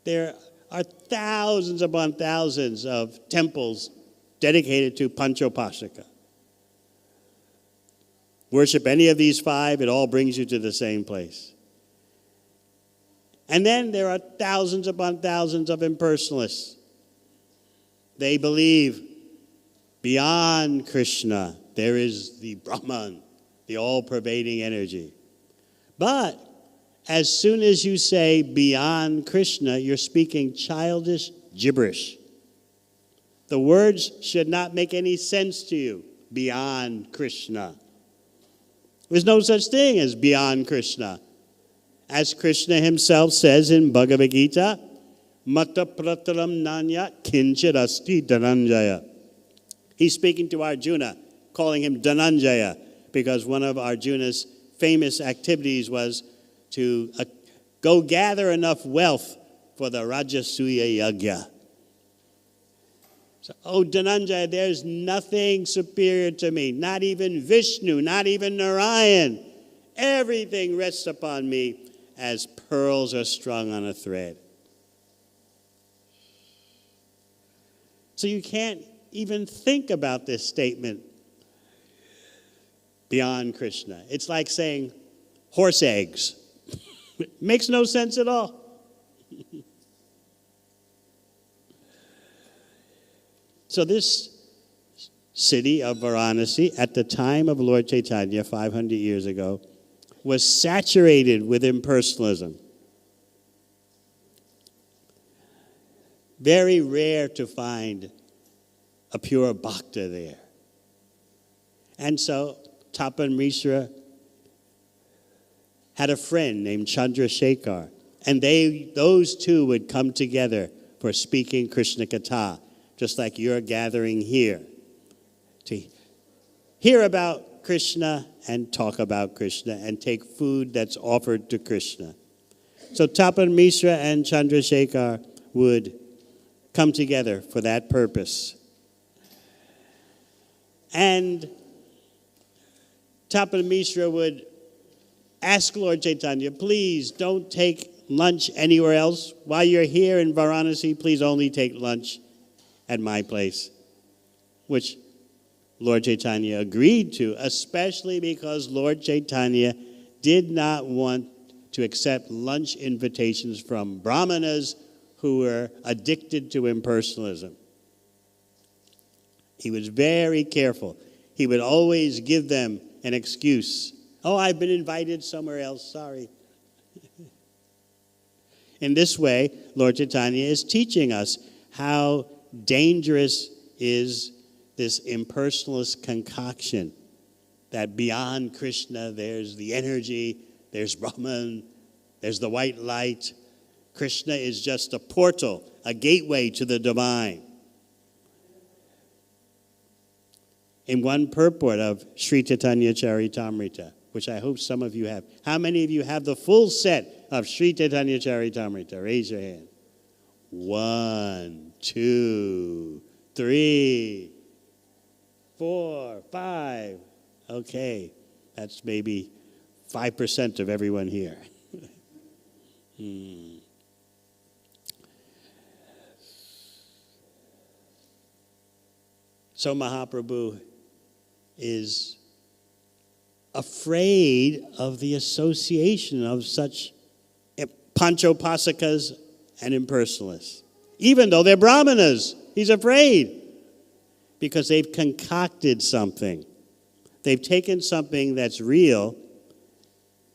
there are thousands upon thousands of temples dedicated to Panchopashika. Worship any of these five, it all brings you to the same place. And then there are thousands upon thousands of impersonalists. They believe beyond Krishna there is the Brahman, the all-pervading energy. But as soon as you say beyond Krishna, you're speaking childish gibberish. The words should not make any sense to you. Beyond Krishna. There's no such thing as beyond Krishna. As Krishna himself says in Bhagavad Gita, Mata prataram nanya kinchirasti Dhananjaya. He's speaking to Arjuna, calling him Dhananjaya, because one of Arjuna's famous activities was to go gather enough wealth for the Rajasuya Yagya. So, oh, Dhananjaya, there's nothing superior to me, not even Vishnu, not even Narayan. Everything rests upon me as pearls are strung on a thread. So you can't even think about this statement beyond Krishna. It's like saying horse eggs. It makes no sense at all. So this city of Varanasi, at the time of Lord Chaitanya, 500 years ago, was saturated with impersonalism. Very rare to find a pure bhakta there. And so Tapan Mishra had a friend named Chandrasekhar, and those two would come together for speaking Krishna Katha, just like you're gathering here to hear about Krishna and talk about Krishna and take food that's offered to Krishna. So Tapan Mishra and Chandrasekhar would come together for that purpose. And Tapan Mishra would ask Lord Chaitanya, please don't take lunch anywhere else. While you're here in Varanasi, please only take lunch at my place, which Lord Chaitanya agreed to, especially because Lord Chaitanya did not want to accept lunch invitations from brahmanas who were addicted to impersonalism. He was very careful. He would always give them an excuse. Oh, I've been invited somewhere else, sorry. In this way, Lord Chaitanya is teaching us how dangerous is this impersonalist concoction, that beyond Krishna there's the energy, there's Brahman, there's the white light. Krishna is just a portal, a gateway to the divine. In one purport of Sri Chaitanya Charitamrita, which I hope some of you have. How many of you have the full set of Sri Chaitanya Charitamrita? Raise your hand. 1, 2, 3, 4, 5. Okay, that's maybe 5% of everyone here. So Mahaprabhu is afraid of the association of such panchopasakas and impersonalists. Even though they're brahmanas, he's afraid because they've concocted something. They've taken something that's real,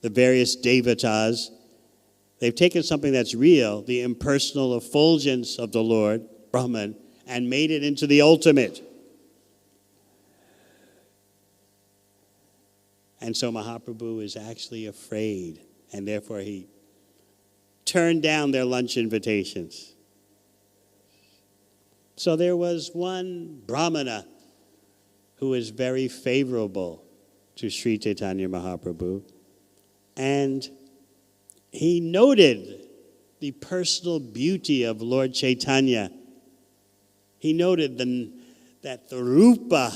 the various devatas. They've taken something that's real, the impersonal effulgence of the Lord, Brahman, and made it into the ultimate. And so Mahaprabhu is actually afraid, and therefore he turned down their lunch invitations. So there was one Brahmana who was very favorable to Sri Chaitanya Mahaprabhu, and he noted the personal beauty of Lord Chaitanya. He noted that the rupa,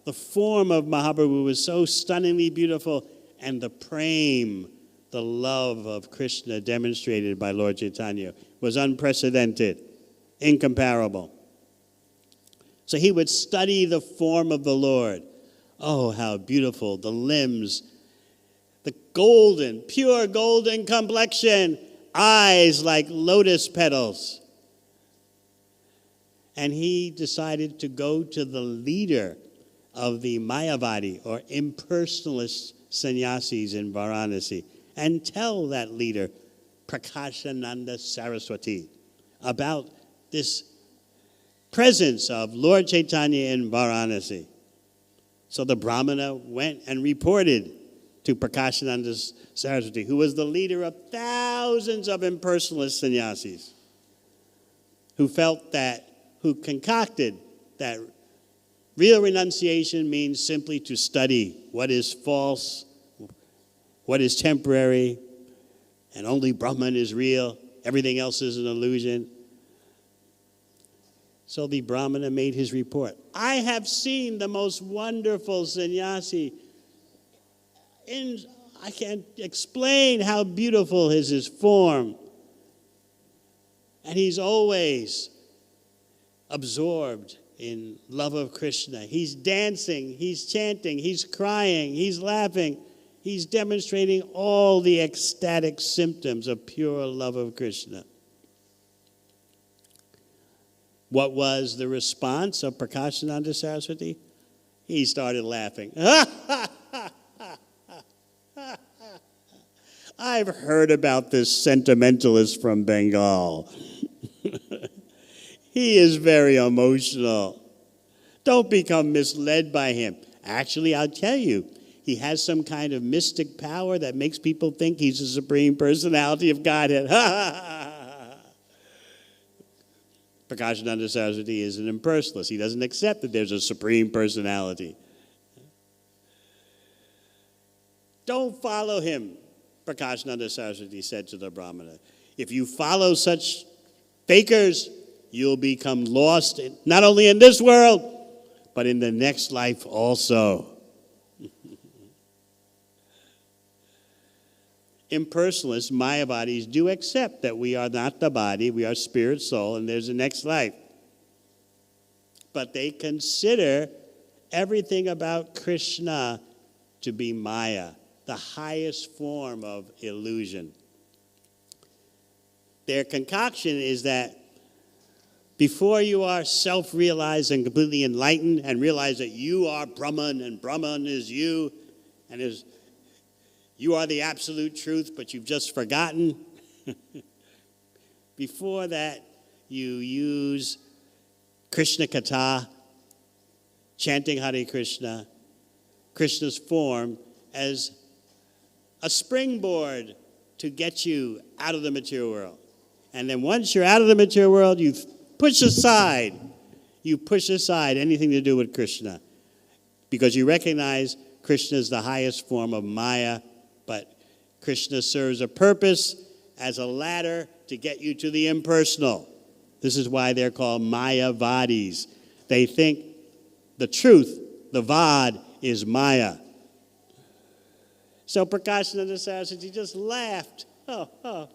the form of Mahaprabhu, was so stunningly beautiful, and the prem, the love of Krishna demonstrated by Lord Chaitanya, was unprecedented, incomparable. So he would study the form of the Lord. Oh, how beautiful, the limbs, the golden, pure golden complexion, eyes like lotus petals. And he decided to go to the leader of the Mayavadi, or impersonalist sannyasis in Varanasi, and tell that leader, Prakashananda Saraswati, about this presence of Lord Chaitanya in Varanasi. So the Brahmana went and reported to Prakashananda Saraswati, who was the leader of thousands of impersonalist sannyasis, who concocted that real renunciation means simply to study what is false, what is temporary, and only Brahman is real. Everything else is an illusion. So the Brahmana made his report. I have seen the most wonderful sannyasi. I can't explain how beautiful is his form. And he's always absorbed in love of Krishna. He's dancing, he's chanting, he's crying, he's laughing. He's demonstrating all the ecstatic symptoms of pure love of Krishna. What was the response of Prakashananda Saraswati? He started laughing. I've heard about this sentimentalist from Bengal. He is very emotional. Don't become misled by him. Actually, I'll tell you, he has some kind of mystic power that makes people think he's the Supreme Personality of Godhead. Prakashananda Saraswati is an impersonalist. He doesn't accept that there's a Supreme Personality. Don't follow him, Prakashananda Saraswati said to the Brahmana. If you follow such fakers, you'll become lost, not only in this world, but in the next life also. Impersonalists, Mayavadis, do accept that we are not the body, we are spirit, soul, and there's a next life. But they consider everything about Krishna to be Maya, the highest form of illusion. Their concoction is that before you are self-realized and completely enlightened and realize that you are Brahman and Brahman is you and you are the absolute truth, but you've just forgotten. Before that, you use Krishna Katha, chanting Hare Krishna, Krishna's form, as a springboard to get you out of the material world. And then once you're out of the material world, you push aside anything to do with Krishna, because you recognize Krishna is the highest form of Maya, but Krishna serves a purpose as a ladder to get you to the impersonal. This is why they're called Mayavadis. They think the truth, the Vad, is Maya. So Prakashananda Saraswati just laughed. Oh,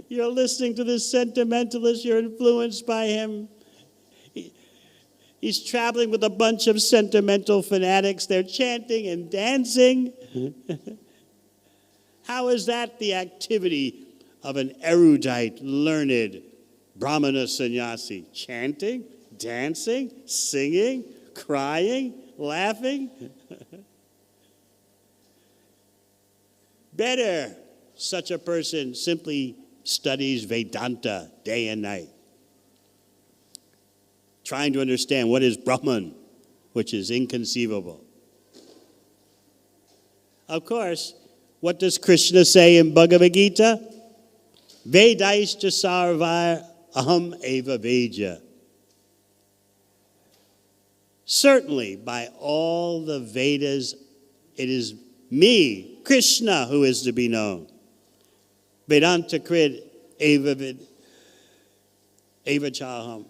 you're listening to this sentimentalist, you're influenced by him. He's traveling with a bunch of sentimental fanatics. They're chanting and dancing. How is that the activity of an erudite, learned Brahmana sannyasi? Chanting, dancing, singing, crying, laughing? Better, such a person simply studies Vedanta day and night, trying to understand what is Brahman, which is inconceivable. Of course, what does Krishna say in Bhagavad Gita? Vedaischa sarvar aham eva veja. Certainly, by all the Vedas, it is me, Krishna, who is to be known. Vedanta krid eva chaham.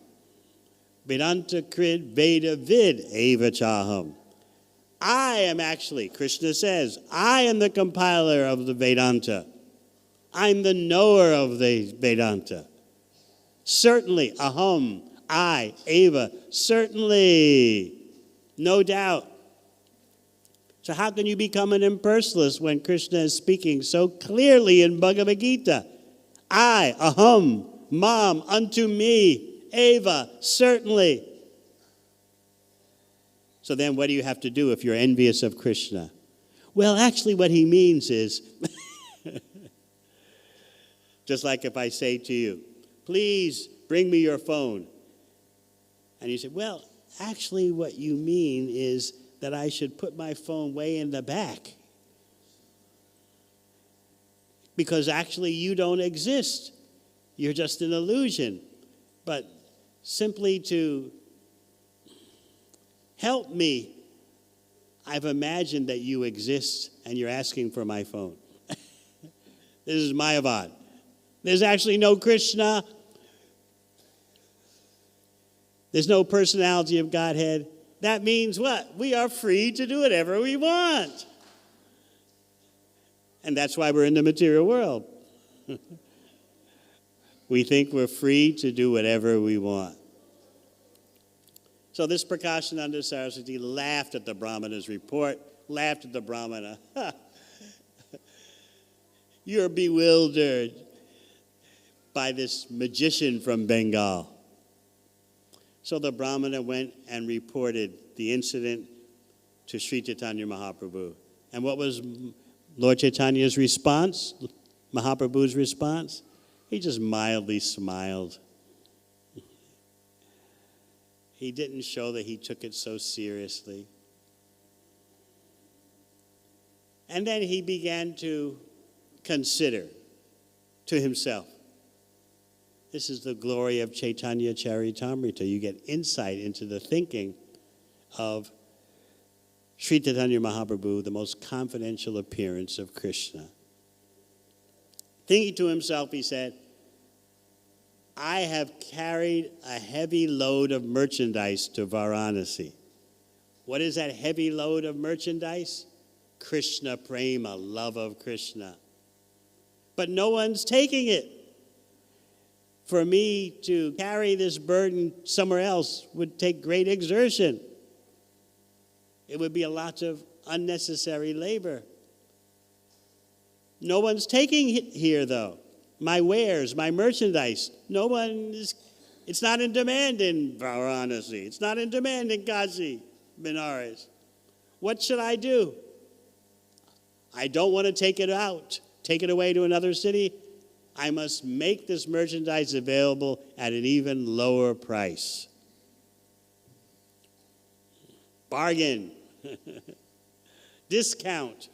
Vedanta krid veda vid eva chaham. I am actually, Krishna says, I am the compiler of the Vedanta. I'm the knower of the Vedanta. Certainly, aham, I, eva, certainly, no doubt. So how can you become an impersonalist when Krishna is speaking so clearly in Bhagavad Gita? I, aham, mam, unto me, eva, certainly. So then what do you have to do if you're envious of Krishna? Well, actually what he means is, just like if I say to you, please bring me your phone. And you say, well, actually what you mean is that I should put my phone way in the back. Because actually you don't exist. You're just an illusion. But simply to help me, I've imagined that you exist and you're asking for my phone. This is Mayavad. There's actually no Krishna. There's no personality of Godhead. That means what? We are free to do whatever we want. And that's why we're in the material world. We think we're free to do whatever we want. So this Prakashananda Saraswati laughed at the Brahmana's report, laughed at the Brahmana. You're bewildered by this magician from Bengal. So the Brahmana went and reported the incident to Sri Chaitanya Mahaprabhu. And what was Lord Chaitanya's response? Mahaprabhu's response? He just mildly smiled. He didn't show that he took it so seriously. And then he began to consider to himself. This is the glory of Chaitanya Charitamrita. You get insight into the thinking of Sri Chaitanya Mahaprabhu the most confidential appearance of Krishna. Thinking to himself, he said, I have carried a heavy load of merchandise to Varanasi. What is that heavy load of merchandise? Krishna Prema, love of Krishna. But no one's taking it. For me to carry this burden somewhere else would take great exertion. It would be a lot of unnecessary labor. No one's taking it here, though. My wares, my merchandise, no one is, it's not in demand in Varanasi. It's not in demand in Kashi, Benares. What should I do? I don't want to take it out, take it away to another city. I must make this merchandise available at an even lower price. Bargain. Discount.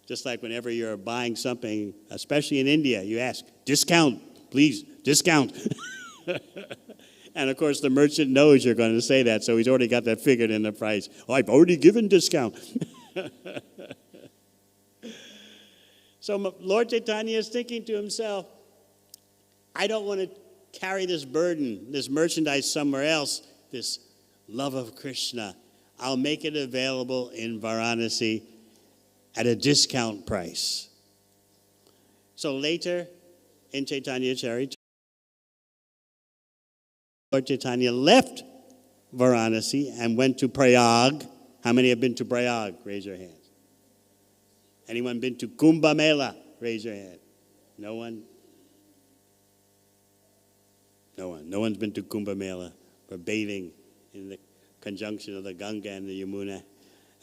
Just like whenever you're buying something, especially in India, you ask, discount, please, discount. And of course, the merchant knows you're going to say that, so he's already got that figured in the price. Oh, I've already given discount. So Lord Chaitanya is thinking to himself, I don't want to carry this burden, this merchandise somewhere else, this love of Krishna. I'll make it available in Varanasi at a discount price. So later in Chaitanya Charitamrita, Lord Chaitanya left Varanasi and went to Prayag. How many have been to Prayag? Raise your hands. Anyone been to Kumbh Mela? Raise your hand. No one? No one. No one's been to Kumbh Mela for bathing in the conjunction of the Ganga and the Yamuna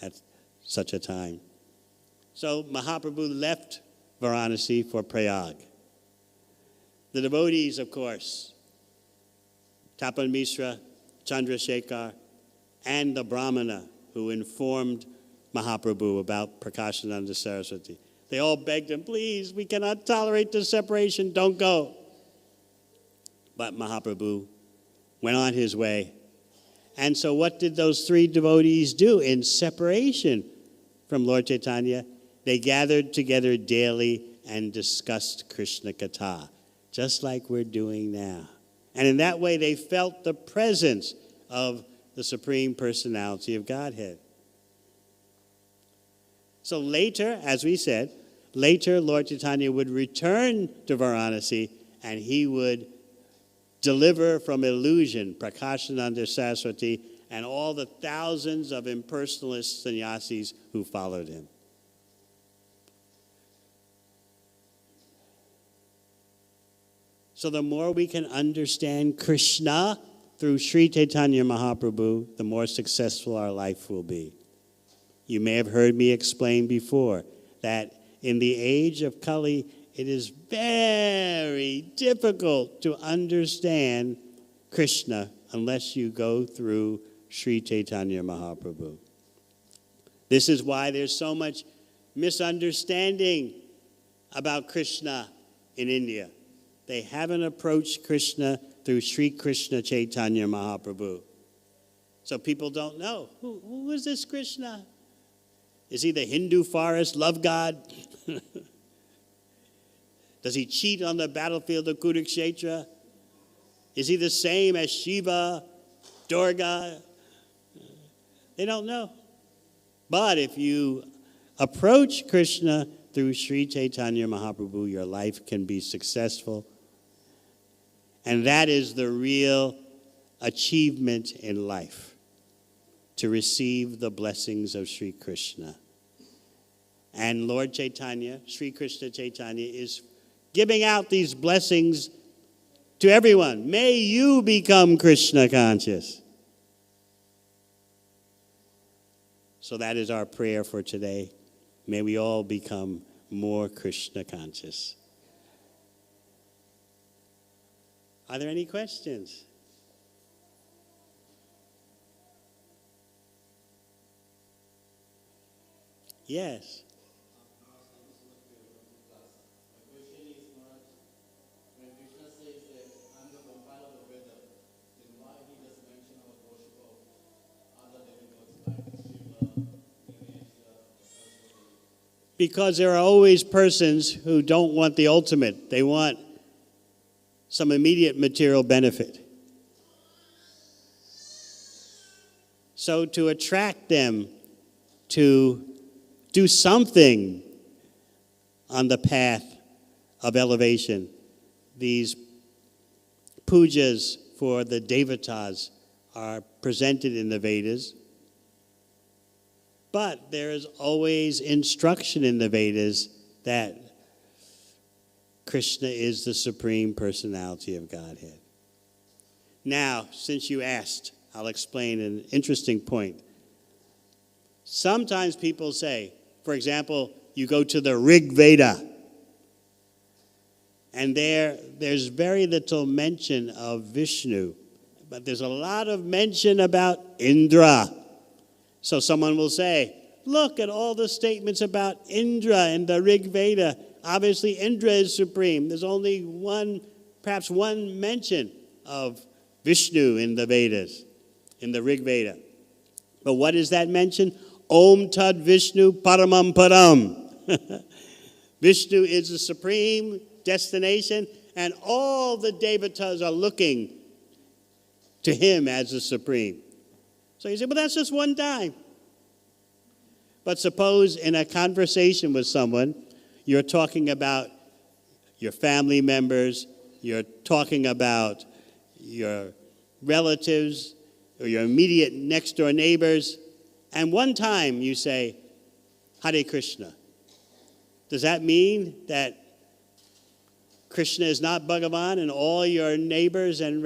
at such a time. So Mahaprabhu left Varanasi for Prayag. The devotees, of course, Tapan Mishra, Chandrasekhar, and the Brahmana who informed Mahaprabhu about Prakashananda Saraswati. They all begged him, please, we cannot tolerate this separation, don't go. But Mahaprabhu went on his way. And so what did those three devotees do in separation from Lord Chaitanya? They gathered together daily and discussed Krishna Katha, just like we're doing now. And in that way, they felt the presence of the Supreme Personality of Godhead. So later, as we said, later Lord Chaitanya would return to Varanasi and he would deliver from illusion Prakashananda Saraswati and all the thousands of impersonalist sannyasis who followed him. So the more we can understand Krishna through Sri Chaitanya Mahaprabhu, the more successful our life will be. You may have heard me explain before that in the age of Kali, it is very difficult to understand Krishna unless you go through Sri Chaitanya Mahaprabhu. This is why there's so much misunderstanding about Krishna in India. They haven't approached Krishna through Sri Krishna Chaitanya Mahaprabhu. So people don't know, who is this Krishna? Is he the Hindu forest love god? Does he cheat on the battlefield of Kurukshetra? Is he the same as Shiva, Durga? They don't know. But if you approach Krishna through Sri Chaitanya Mahaprabhu, your life can be successful. And that is the real achievement in life, to receive the blessings of Sri Krishna. And Lord Chaitanya, Sri Krishna Chaitanya, is giving out these blessings to everyone. May you become Krishna conscious. So that is our prayer for today. May we all become more Krishna conscious. Are there any questions? Yes. Because there are always persons who don't want the ultimate. They want some immediate material benefit. So to attract them to do something on the path of elevation, these pujas for the devatas are presented in the Vedas. But there is always instruction in the Vedas that Krishna is the Supreme Personality of Godhead. Now, since you asked, I'll explain an interesting point. Sometimes people say, for example, you go to the Rig Veda, and there's very little mention of Vishnu, but there's a lot of mention about Indra. So someone will say, look at all the statements about Indra in the Rig Veda. Obviously, Indra is supreme. There's only perhaps one mention of Vishnu in the Vedas, in the Rig Veda. But what is that mention? Om Tad Vishnu Paramam Param. Vishnu is the supreme destination, and all the devatas are looking to him as the supreme. So you say, but that's just one time. But suppose in a conversation with someone, you're talking about your family members, you're talking about your relatives or your immediate next door neighbors, and one time you say, Hare Krishna. Does that mean that Krishna is not Bhagavan and all your neighbors and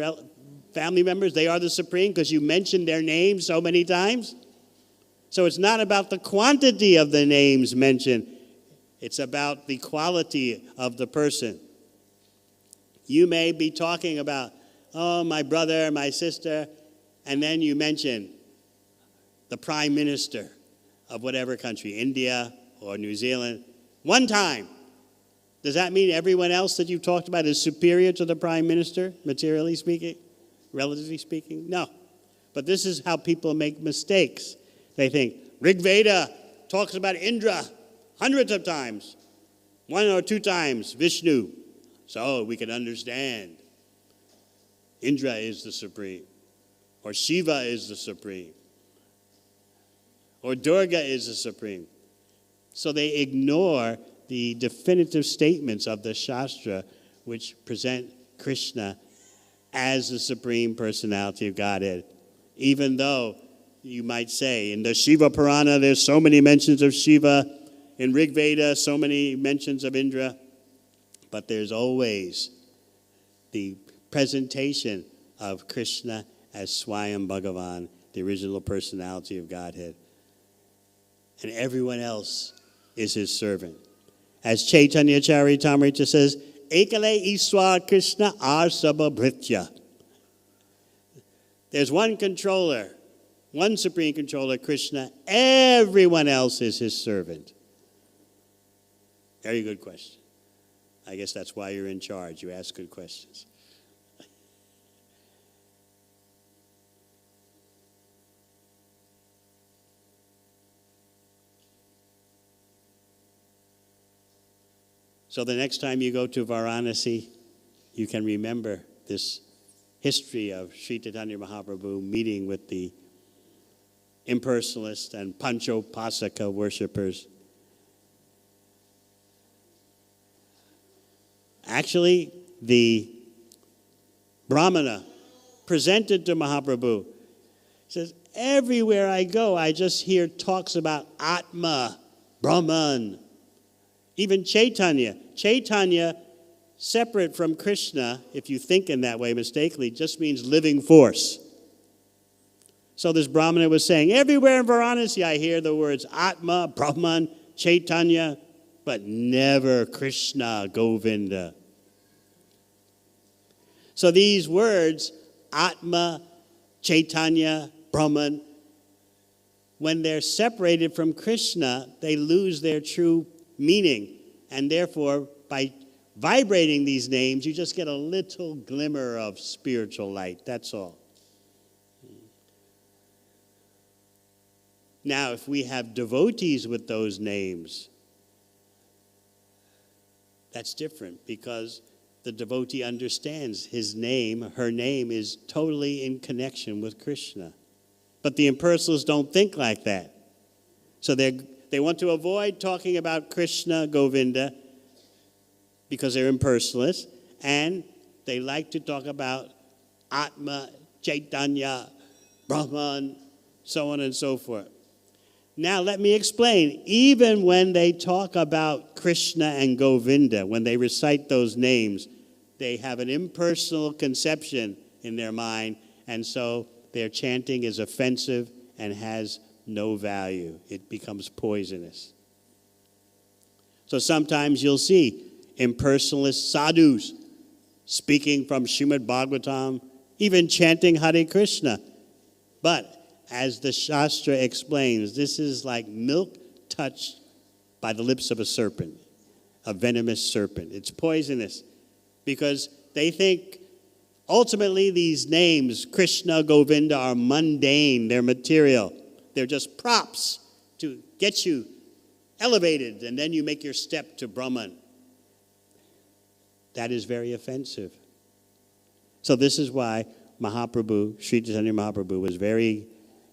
family members, they are the supreme because you mentioned their names so many times? So it's not about the quantity of the names mentioned. It's about the quality of the person. You may be talking about, oh, my brother, my sister, and then you mention the prime minister of whatever country, India or New Zealand, one time. Does that mean everyone else that you've talked about is superior to the prime minister, materially speaking, relatively speaking? No. But this is how people make mistakes. They think, Rig Veda talks about Indra hundreds of times, one or two times Vishnu. So we can understand Indra is the supreme, or Shiva is the supreme, or Durga is the supreme. So they ignore the definitive statements of the Shastra, which present Krishna as the Supreme Personality of Godhead. Even though you might say, in the Shiva Purana, there's so many mentions of Shiva. In Rig Veda, so many mentions of Indra. But there's always the presentation of Krishna as Swayam Bhagavan, the original personality of Godhead. And everyone else is his servant. As Chaitanya Charitamrita says, Ekale Iswar Krishna Arsabha Bhritya. There's one controller, one supreme controller, Krishna. Everyone else is his servant. Very good question. I guess that's why you're in charge. You ask good questions. So the next time you go to Varanasi, you can remember this history of Sri Chaitanya Mahaprabhu meeting with the impersonalist and Panchopasaka worshippers. Actually, the Brahmana presented to Mahaprabhu says, everywhere I go, I just hear talks about Atma, Brahman. Even Chaitanya, separate from Krishna, if you think in that way mistakenly, just means living force. So this Brahmana was saying, everywhere in Varanasi I hear the words Atma, Brahman, Chaitanya, but never Krishna, Govinda. So these words, Atma, Chaitanya, Brahman, when they're separated from Krishna, they lose their true meaning. And therefore, by vibrating these names, you just get a little glimmer of spiritual light. That's all. Now, if we have devotees with those names, That's different because the devotee understands his name, her name is totally in connection with Krishna. But the impersonalists don't think like that. So they want to avoid talking about Krishna, Govinda, because they're impersonalists, and they like to talk about Atma, Chaitanya, Brahman, so on and so forth. Now let me explain. Even when they talk about Krishna and Govinda, when they recite those names, they have an impersonal conception in their mind, and so their chanting is offensive and has no value. It becomes poisonous. So sometimes you'll see impersonalist sadhus speaking from Srimad Bhagavatam, even chanting Hare Krishna. But as the Shastra explains, this is like milk touched by the lips of a serpent, a venomous serpent. It's poisonous because they think ultimately these names, Krishna, Govinda, are mundane, they're material. They're just props to get you elevated, and then you make your step to Brahman. That is very offensive. So this is why Mahaprabhu, Sri Chaitanya Mahaprabhu, was very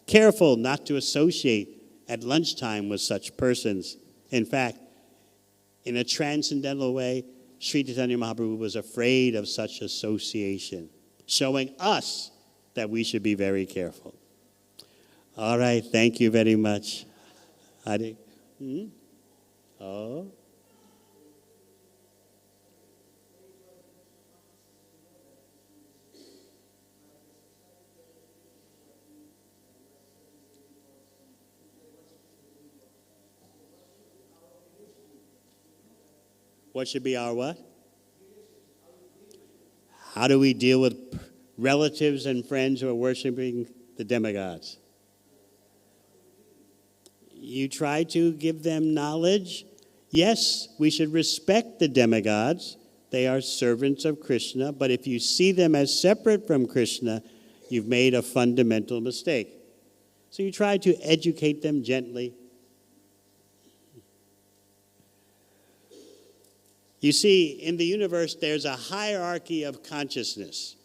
careful not to associate at lunchtime with such persons. In fact, in a transcendental way, Sri Chaitanya Mahaprabhu was afraid of such association, showing us that we should be very careful. All right, thank you very much. Hare. Oh. What should be our what? How do we deal with relatives and friends who are worshiping the demigods? You try to give them knowledge. Yes, we should respect the demigods. They are servants of Krishna. But if you see them as separate from Krishna, you've made a fundamental mistake. So you try to educate them gently. You see, in the universe, there's a hierarchy of consciousness.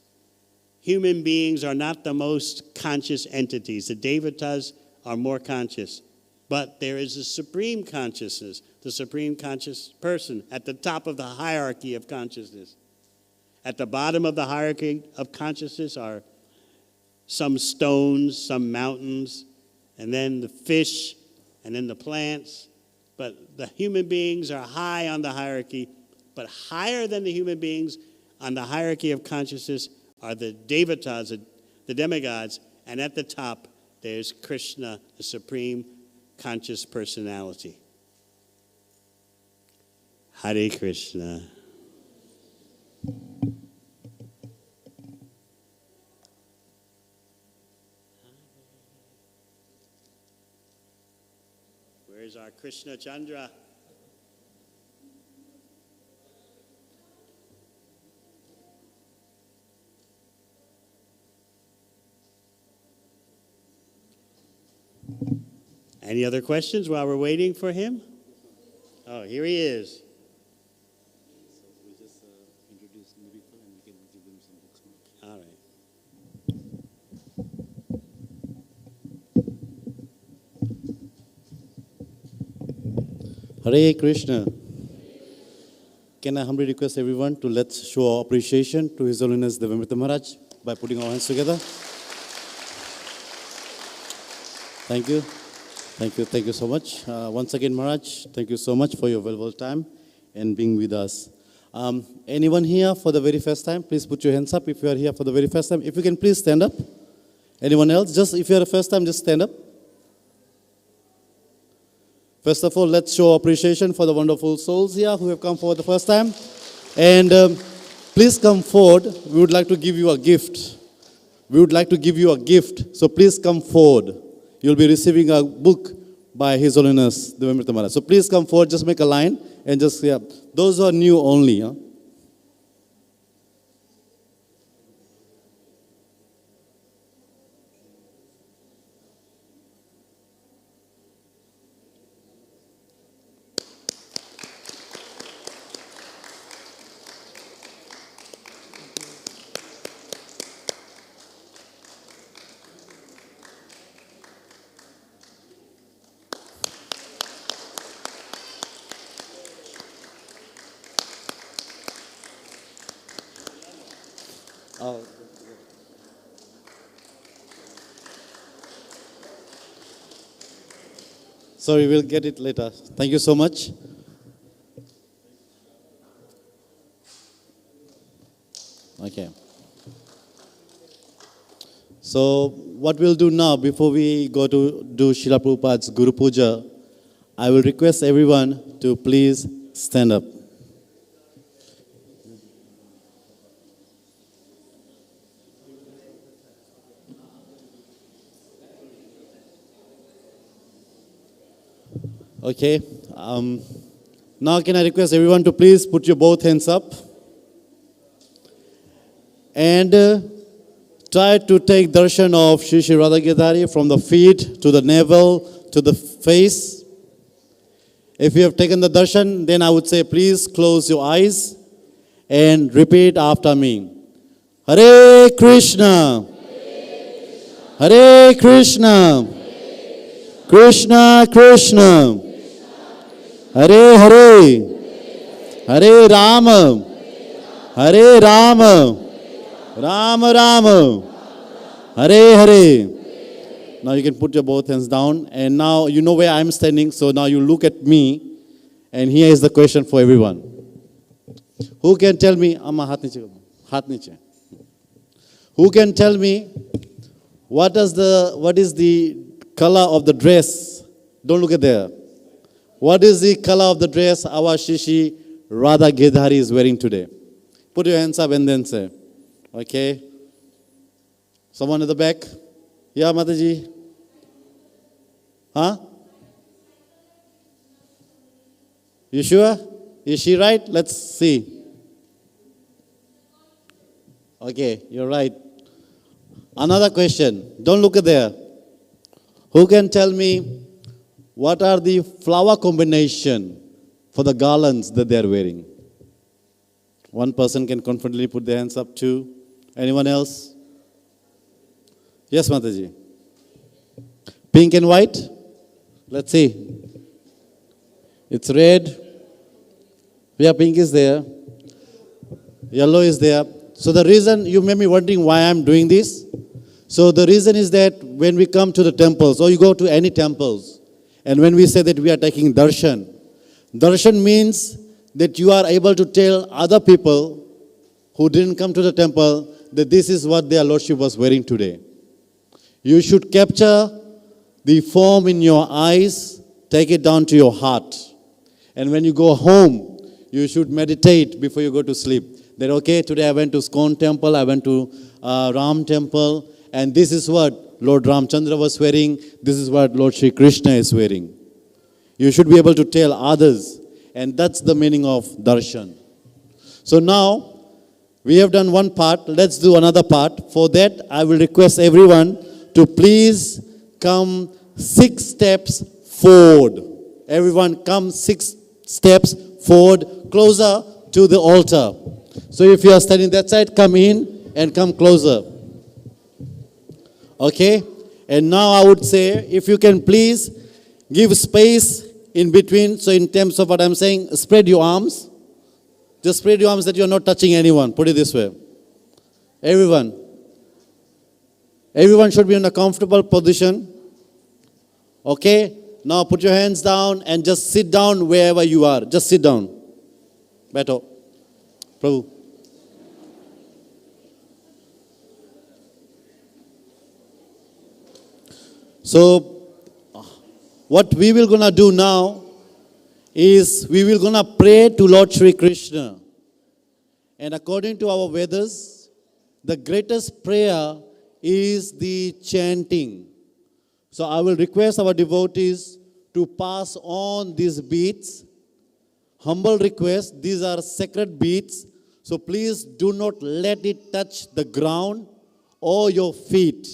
Human beings are not the most conscious entities. The devatas are more conscious. But there is a supreme consciousness, the supreme conscious person at the top of the hierarchy of consciousness. At the bottom of the hierarchy of consciousness are some stones, some mountains, and then the fish, and then the plants. But the human beings are high on the hierarchy. But higher than the human beings on the hierarchy of consciousness are the devatas, the demigods, and at the top there's Krishna, the supreme conscious personality. Hare Krishna. Where's our Krishna Chandra? Any other questions while we're waiting for him? Oh, here he is. All right. Hare Krishna. Can I humbly request everyone to let's show our appreciation to His Holiness Devamrita Maharaj by putting our hands together. Thank you. Thank you so much. Once again, Maharaj, thank you so much for your valuable time and being with us. Anyone here for the very first time, please put your hands up if you are here for the very first time. If you can, please stand up. Anyone else? Just if you are the first time, just stand up. First of all, let's show appreciation for the wonderful souls here who have come for the first time. And please come forward. We would like to give you a gift. So please come forward. You'll be receiving a book by His Holiness Devamrita Maharaj. So please come forward, just make a line and just, those are new only. Huh? Sorry, we'll get it later. Thank you so much. Okay. So, what we'll do now, before we go to do Srila Prabhupada's Guru Puja, I will request everyone to please stand up. Okay. Now can I request everyone to please put your both hands up and try to take darshan of Shri Shri Radha Giridhari from the feet to the navel to the face. If you have taken the darshan, then I would say please close your eyes and repeat after me. Hare Krishna, Hare Krishna, Krishna Krishna, Hare Hare, Hare Rama, Hare Rama, Rama Rama, Hare Hare. Now you can put your both hands down, and now you know where I'm standing, so now you look at me, and here is the question for everyone. Who can tell me, Amma hath niche. Who can tell me what is the color of the dress? Don't look at there. What is the color of the dress our Shri Shri Radha Giridhari is wearing today? Put your hands up and then say. Okay. Someone at the back? Yeah, Mataji. Huh? You sure? Is she right? Let's see. Okay, you're right. Another question. Don't look at there. Who can tell me what are the flower combination for the garlands that they are wearing? One person can confidently put their hands up too. Anyone else? Yes, Mataji. Pink and white? Let's see. It's red. Yeah, pink is there. Yellow is there. So the reason, you may be wondering why I'm doing this. So the reason is that when we come to the temples, or you go to any temples, and when we say that we are taking darshan, darshan means that you are able to tell other people who didn't come to the temple that this is what their Lordship was wearing today. You should capture the form in your eyes, take it down to your heart. And when you go home, you should meditate before you go to sleep. That, okay, today I went to Skon temple, I went to Ram temple, and this is what Lord Ramchandra was wearing, this is what Lord Shri Krishna is wearing. You should be able to tell others, and that's the meaning of darshan. So now, we have done one part, let's do another part. For that, I will request everyone to please come 6 steps forward. Everyone come 6 steps forward, closer to the altar. So if you are standing that side, come in and come closer. Okay? And now I would say, if you can please give space in between. So in terms of what I'm saying, spread your arms. Just spread your arms that you're not touching anyone. Put it this way. Everyone. Everyone should be in a comfortable position. Okay? Now put your hands down and just sit down wherever you are. Just sit down. Beto. Prabhu. So, what we will gonna do now is we will gonna pray to Lord Shri Krishna. And according to our Vedas, the greatest prayer is the chanting. So I will request our devotees to pass on these beads. Humble request, these are sacred beads. So please do not let it touch the ground or your feet.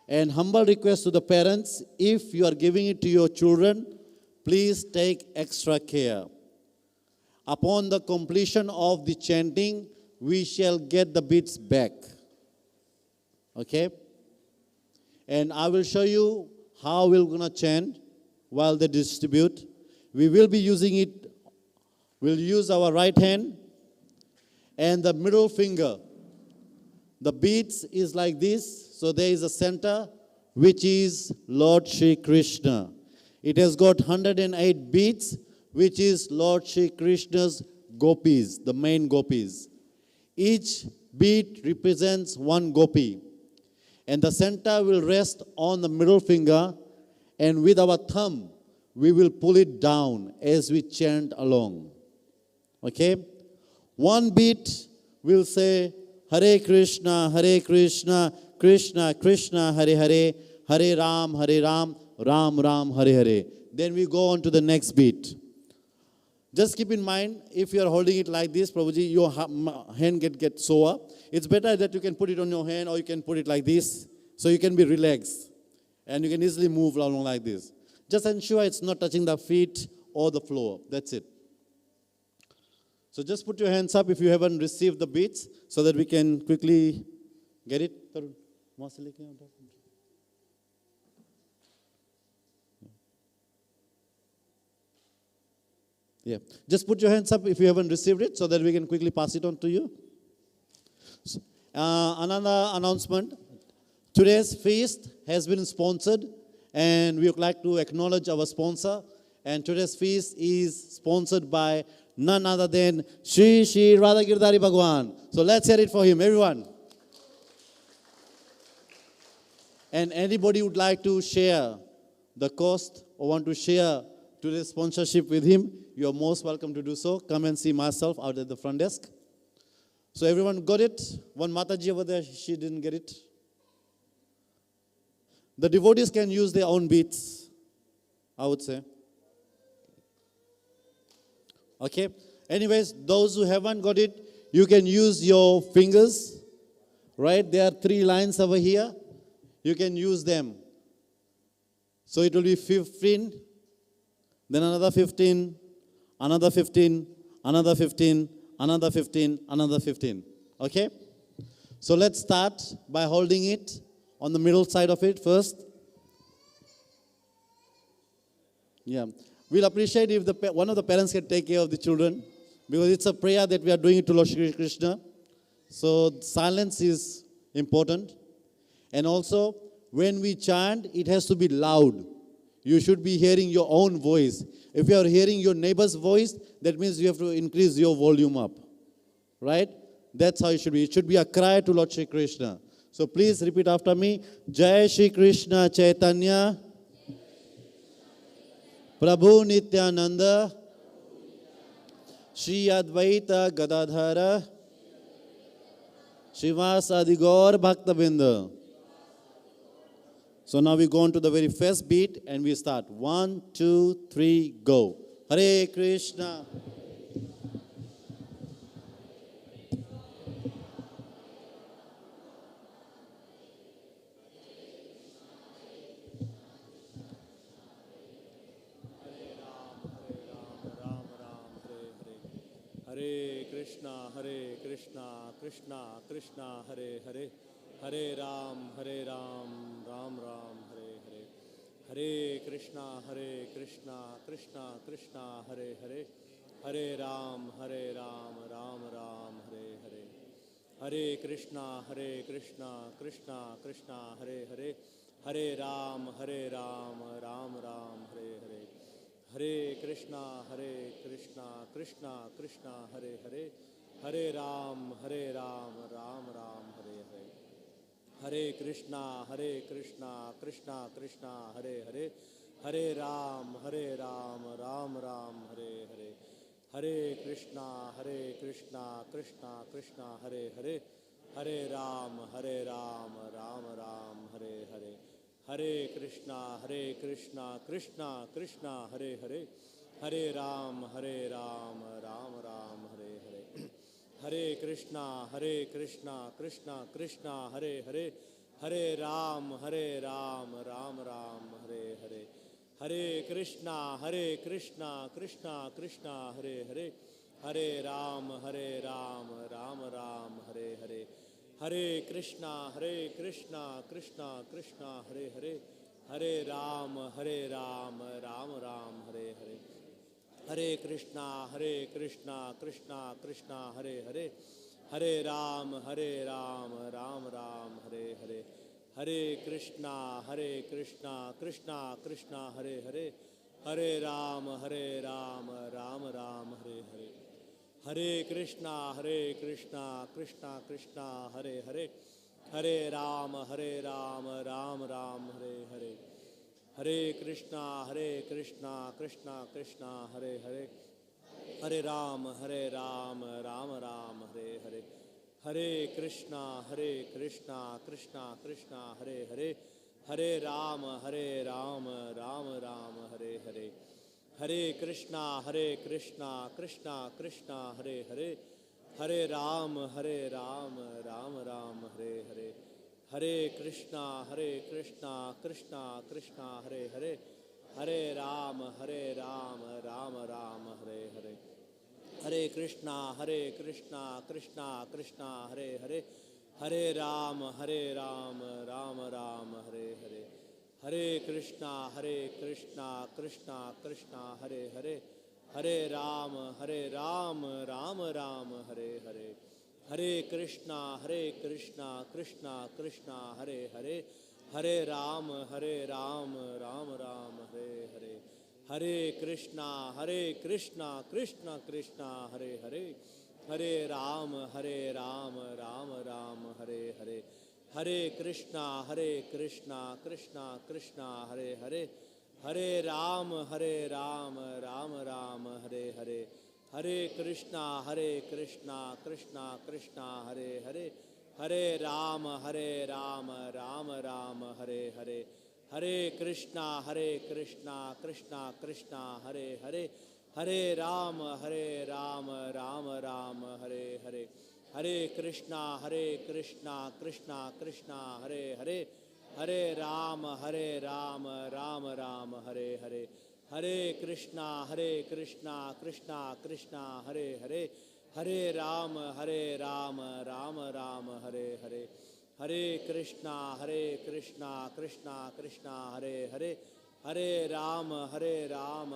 And humble request to the parents, if you are giving it to your children, please take extra care. Upon the completion of the chanting, we shall get the beads back. Okay? And I will show you how we're going to chant while they distribute. We will be using it, we'll use our right hand and the middle finger The beads is like this. So there is a center, which is Lord Shri Krishna. It has got 108 beads, which is Lord Shri Krishna's gopis, the main gopis. Each bead represents one gopi. And the center will rest on the middle finger, and with our thumb, we will pull it down as we chant along. Okay? One beat will say, Hare Krishna, Krishna Krishna, Hare Hare, Hare Ram, Ram Ram, Hare Hare. Then we go on to the next beat. Just keep in mind, if you are holding it like this, Prabhuji, your hand get sore. It's better that you can put it on your hand or you can put it like this, so you can be relaxed. And you can easily move along like this. Just ensure it's not touching the feet or the floor. That's it. So just put your hands up if you haven't received the beats, so that we can quickly get it. Yeah. Just put your hands up if you haven't received it, so that we can quickly pass it on to you. So, another announcement. Today's feast has been sponsored, and we would like to acknowledge our sponsor. And today's feast is sponsored by none other than Shri Shri Radha Giridhari Bhagwan. So let's hear it for him, everyone. And anybody would like to share the cost or want to share today's sponsorship with him, you are most welcome to do so. Come and see myself out at the front desk. So everyone got it? One Mataji over there, she didn't get it. The devotees can use their own beads, I would say. Okay? Anyways, those who haven't got it, you can use your fingers. Right? There are 3 lines over here. You can use them. So it will be 15, then another 15, another 15, another 15, another 15, another 15. Okay? So let's start by holding it on the middle side of it first. Yeah. We'll appreciate if one of the parents can take care of the children, because it's a prayer that we are doing it to Lord Shri Krishna. So silence is important. And also, when we chant, it has to be loud. You should be hearing your own voice. If you are hearing your neighbor's voice, that means you have to increase your volume up. Right? That's how it should be. It should be a cry to Lord Shri Krishna. So please repeat after me. Jai Shri Krishna Chaitanya Prabhu Nityananda Shri Advaita Gadadhara Srivasadi Gaur Bhaktabinda. So now we go on to the very first beat and we start. 1, 2, 3, go. Hare Krishna. Hare Krishna, Krishna Krishna, Hare Hare, Hare Ram, Ram Ram, Hare Hare. Hare Krishna, Krishna Krishna, Hare Hare, Hare Ram, Ram Ram, Hare Hare. Hare Krishna, Krishna Krishna, Hare Hare, Hare Ram, Ram Ram, Hare Hare. Hare Krishna, Krishna Krishna, Hare Hare, Hare Ram, Ram Ram, Hare Hare. Hare Krishna, Krishna Krishna, Hare Hare, Hare Ram, Ram Ram, Hare Hare. Hare Krishna, Krishna Krishna, Hare Hare, Hare Ram, Ram Ram, Hare Hare. Hare Krishna, Krishna Krishna, Hare Hare, Hare Ram, Ram Ram, Hare Hare. Hare Krishna, Krishna Krishna, Hare Hare, Hare Ram, Ram Ram, Hare Hare. Hare Krishna, Krishna Krishna, Hare Hare, Hare Ram, Ram Ram, Hare Hare. Hare Krishna, Krishna Krishna, Hare Hare, Hare Ram, Ram Ram, Hare Hare. Hare Krishna, Krishna Krishna, Hare Hare, Hare Ram Ram Ram Hare Hare, Hare Krishna Krishna Krishna Hare Hare, Hare Ram Ram Ram Hare Hare, Hare Krishna Krishna Krishna Hare Hare, Hare Ram Ram Ram Hare Hare, Hare Krishna Krishna Krishna Hare Hare, Hare Ram Ram Ram Hare Hare, Hare Krishna Krishna Krishna Hare Hare, Hare Ram Ram Hare Hare, Hare Krishna Krishna Krishna Hare Hare, Hare Ram Ram Hare Hare, Hare Krishna Krishna Krishna Hare Hare, Hare Ram Ram Hare Hare, Hare Krishna Krishna Krishna Hare Hare, Hare Ram Ram Hare Hare, Hare Krishna Krishna Krishna Hare Hare, Hare Ram Ram Hare Hare, Hare Krishna Krishna Krishna Hare Hare, Hare Ram Ram Hare Hare, Hare Krishna Krishna Krishna Hare Hare, Hare Ram Ram Hare Hare, Hare Krishna Krishna Krishna Hare Hare, Hare Ram Ram Hare Hare, Hare Krishna Krishna Krishna Hare Hare, Hare Ram Ram Hare Hare, Hare Krishna Krishna Krishna Hare Hare, Hare Ram Ram Hare Hare, Hare Krishna Krishna Krishna Hare Hare, Hare Ram Ram Hare Hare, Hare Krishna Krishna Krishna Hare Hare, Hare Ram Ram Hare Hare, Hare Krishna Krishna Krishna Hare Hare, Hare Ram Ram Hare Hare, Hare Krishna Krishna Krishna Hare Hare, Hare Ram Ram Hare Hare, Hare Krishna Krishna Krishna Hare Hare, Hare Ram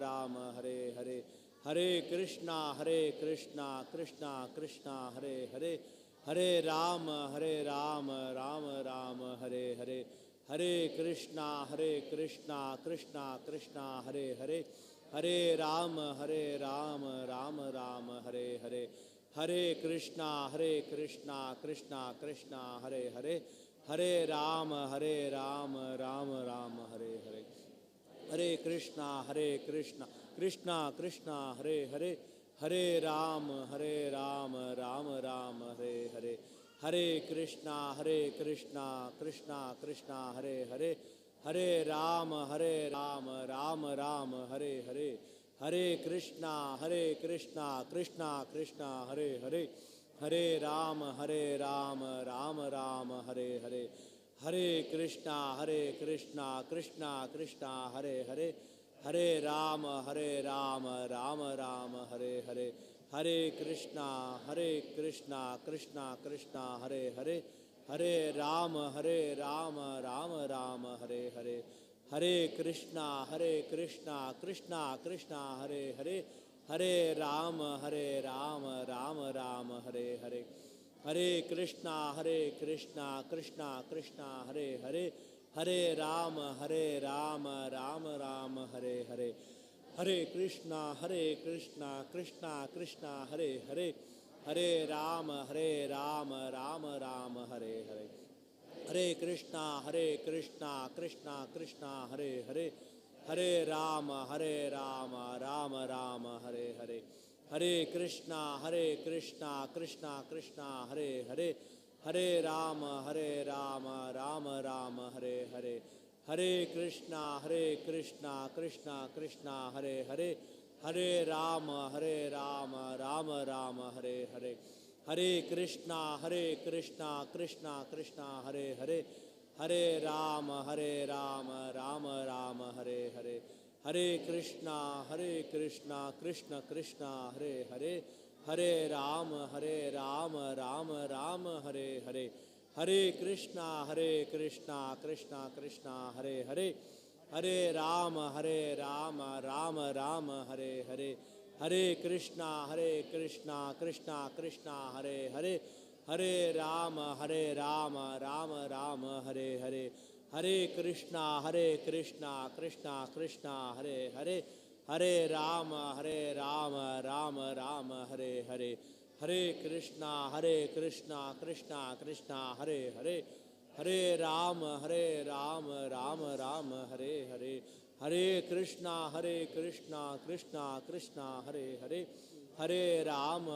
Ram Hare Hare, Hare Krishna Krishna Krishna Hare Hare, Hare Ram Ram Hare Hare, Hare Krishna Krishna Krishna Hare Hare, Hare Ram Ram Hare Hare, Hare Krishna Krishna Krishna Hare Hare, Hare Ram Ram Hare Hare, Hare Krishna Krishna Krishna Hare Hare, Hare Ram Ram Hare Hare, Hare Krishna Krishna Krishna Hare Hare, Hare Ram Ram Hare Hare, Hare Krishna Krishna Krishna Hare Hare, Hare Ram Ram Hare Hare, Hare Krishna Krishna Krishna Hare Hare, Hare Ram Ram Hare Hare, Hare Krishna Krishna Krishna Hare Hare, Hare Ram Ram Hare Hare, Hare Krishna Krishna Krishna Hare Hare, Hare Ram Ram Hare Hare, Hare Krishna Krishna Krishna Hare Hare, Hare Ram Ram Hare Hare, Hare Krishna Krishna Krishna Hare Hare, Hare Ram Ram Hare Hare, Hare Krishna Krishna Krishna Hare Hare, Hare Ram Ram Hare Hare, Hare Krishna Krishna Krishna Hare Hare, Hare Ram Ram Hare Hare, Hare Krishna Krishna Krishna Hare Hare, Hare Ram Ram Hare Hare, Hare Krishna Krishna Krishna Hare Hare, Hare Ram Ram Hare Hare, Hare Krishna Krishna Krishna Hare Hare, Hare Ram Ram Ram Hare Hare, Hare Krishna Krishna Krishna Hare Hare, Hare Ram Ram Ram Hare Hare, Hare Krishna Krishna Krishna Hare Hare, Hare Ram Ram Ram Hare Hare, Hare Krishna Krishna Krishna Hare Hare, Hare Ram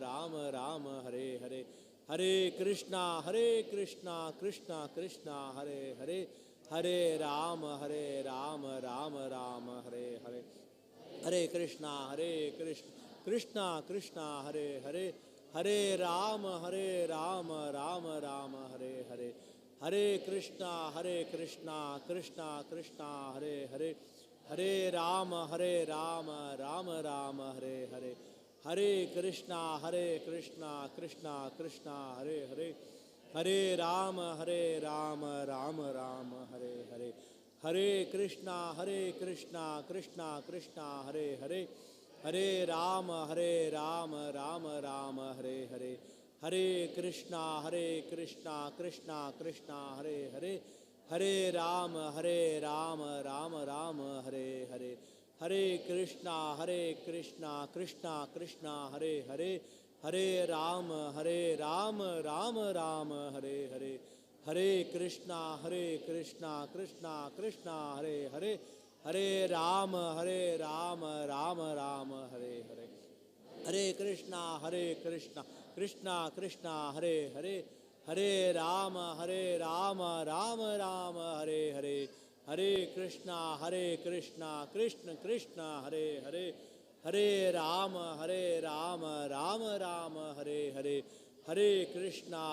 Ram Ram Hare Hare, Hare Krishna Krishna Krishna Hare Hare, Hare Ram Ram Ram Hare Hare, Hare Krishna Krishna Krishna Hare Hare, Hare Ram Ram Ram Hare Hare, Hare Krishna Krishna Krishna Hare Hare, Hare Ram Ram Ram Hare Hare, Hare Krishna Krishna Krishna Hare Hare, Hare Ram Ram Ram Hare Hare, Hare Krishna Krishna Krishna Hare Hare, Hare Ram Ram Ram Hare Hare, Hare Krishna Krishna Krishna Hare Hare, Hare Ram Ram Ram Hare Hare, Hare Krishna Krishna Krishna Hare Hare, Hare Ram Ram Ram Hare Hare, Hare Krishna Krishna Krishna Hare Hare, Hare Ram Ram Ram Hare Hare, Hare Krishna Krishna Krishna Hare Hare, Hare Ram Ram Ram Hare Hare, Hare Krishna Krishna Hare Hare, Hare Ram Ram Ram Hare Hare, Hare Krishna Krishna Krishna Hare Hare, Hare Ram Ram Ram Hare Hare, Hare Krishna Krishna Krishna Hare Hare, Hare Ram Ram Ram Hare Hare, Hare Krishna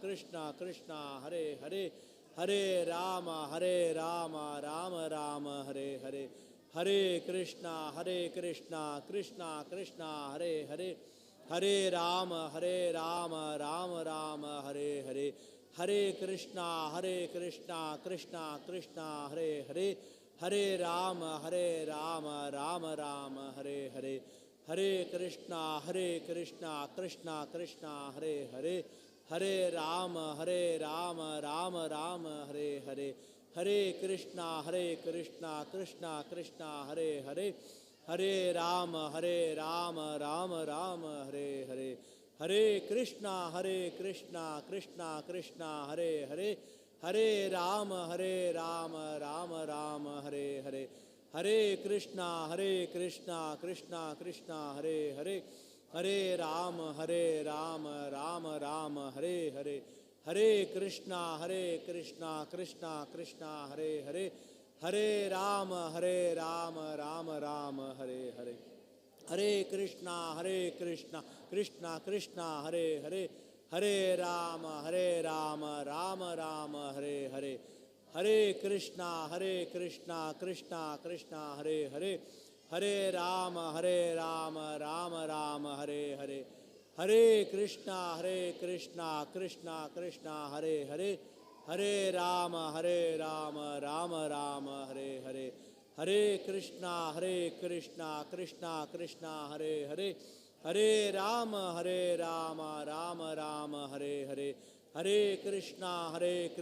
Krishna Krishna Hare Hare, Hare Ram Ram Ram Hare Hare, Hare Krishna Krishna Krishna Hare Hare, Hare Ram Ram Ram Hare Hare, Hare Krishna Krishna Krishna Hare Hare, Hare Ram Ram Ram Hare Hare, Hare Krishna Krishna Krishna Hare Hare, Hare Ram Ram Ram Hare Hare, Hare Krishna Krishna Krishna Hare Hare, Hare Ram Ram Ram Hare Hare, Hare Krishna Krishna Krishna Hare Hare, Hare Ram Ram Ram Hare Hare, Hare Krishna Krishna Krishna Hare Hare, Hare Ram Ram Ram Hare Hare, Hare Krishna Krishna Krishna Hare Hare, Hare Ram Ram Ram Hare Hare, Hare Krishna Krishna Krishna Hare Hare, Hare Ram Ram Ram Hare Hare, Hare Krishna Krishna Krishna Hare Hare, Hare Ram Ram Ram Hare Hare, Hare Krishna Krishna Krishna Hare Hare, Hare Ram Ram Ram Hare Hare, Hare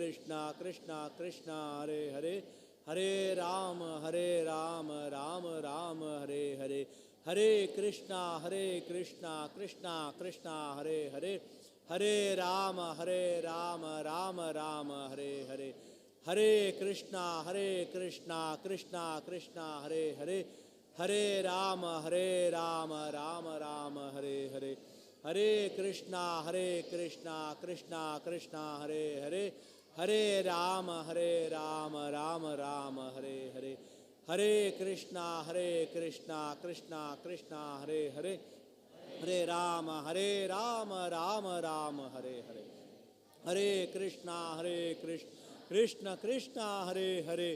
Krishna Krishna Krishna Hare Hare, Hare Ram Ram Ram Hare Hare, Hare Krishna Krishna Krishna Hare Hare, Hare Ram Ram Ram Hare Hare, Hare Krishna Krishna Krishna Hare Hare, Hare Ram Ram Ram Hare Hare, Hare Krishna Krishna Krishna Hare Hare, Hare Ram Ram Ram Hare Hare, Hare Krishna Krishna Krishna Hare Hare,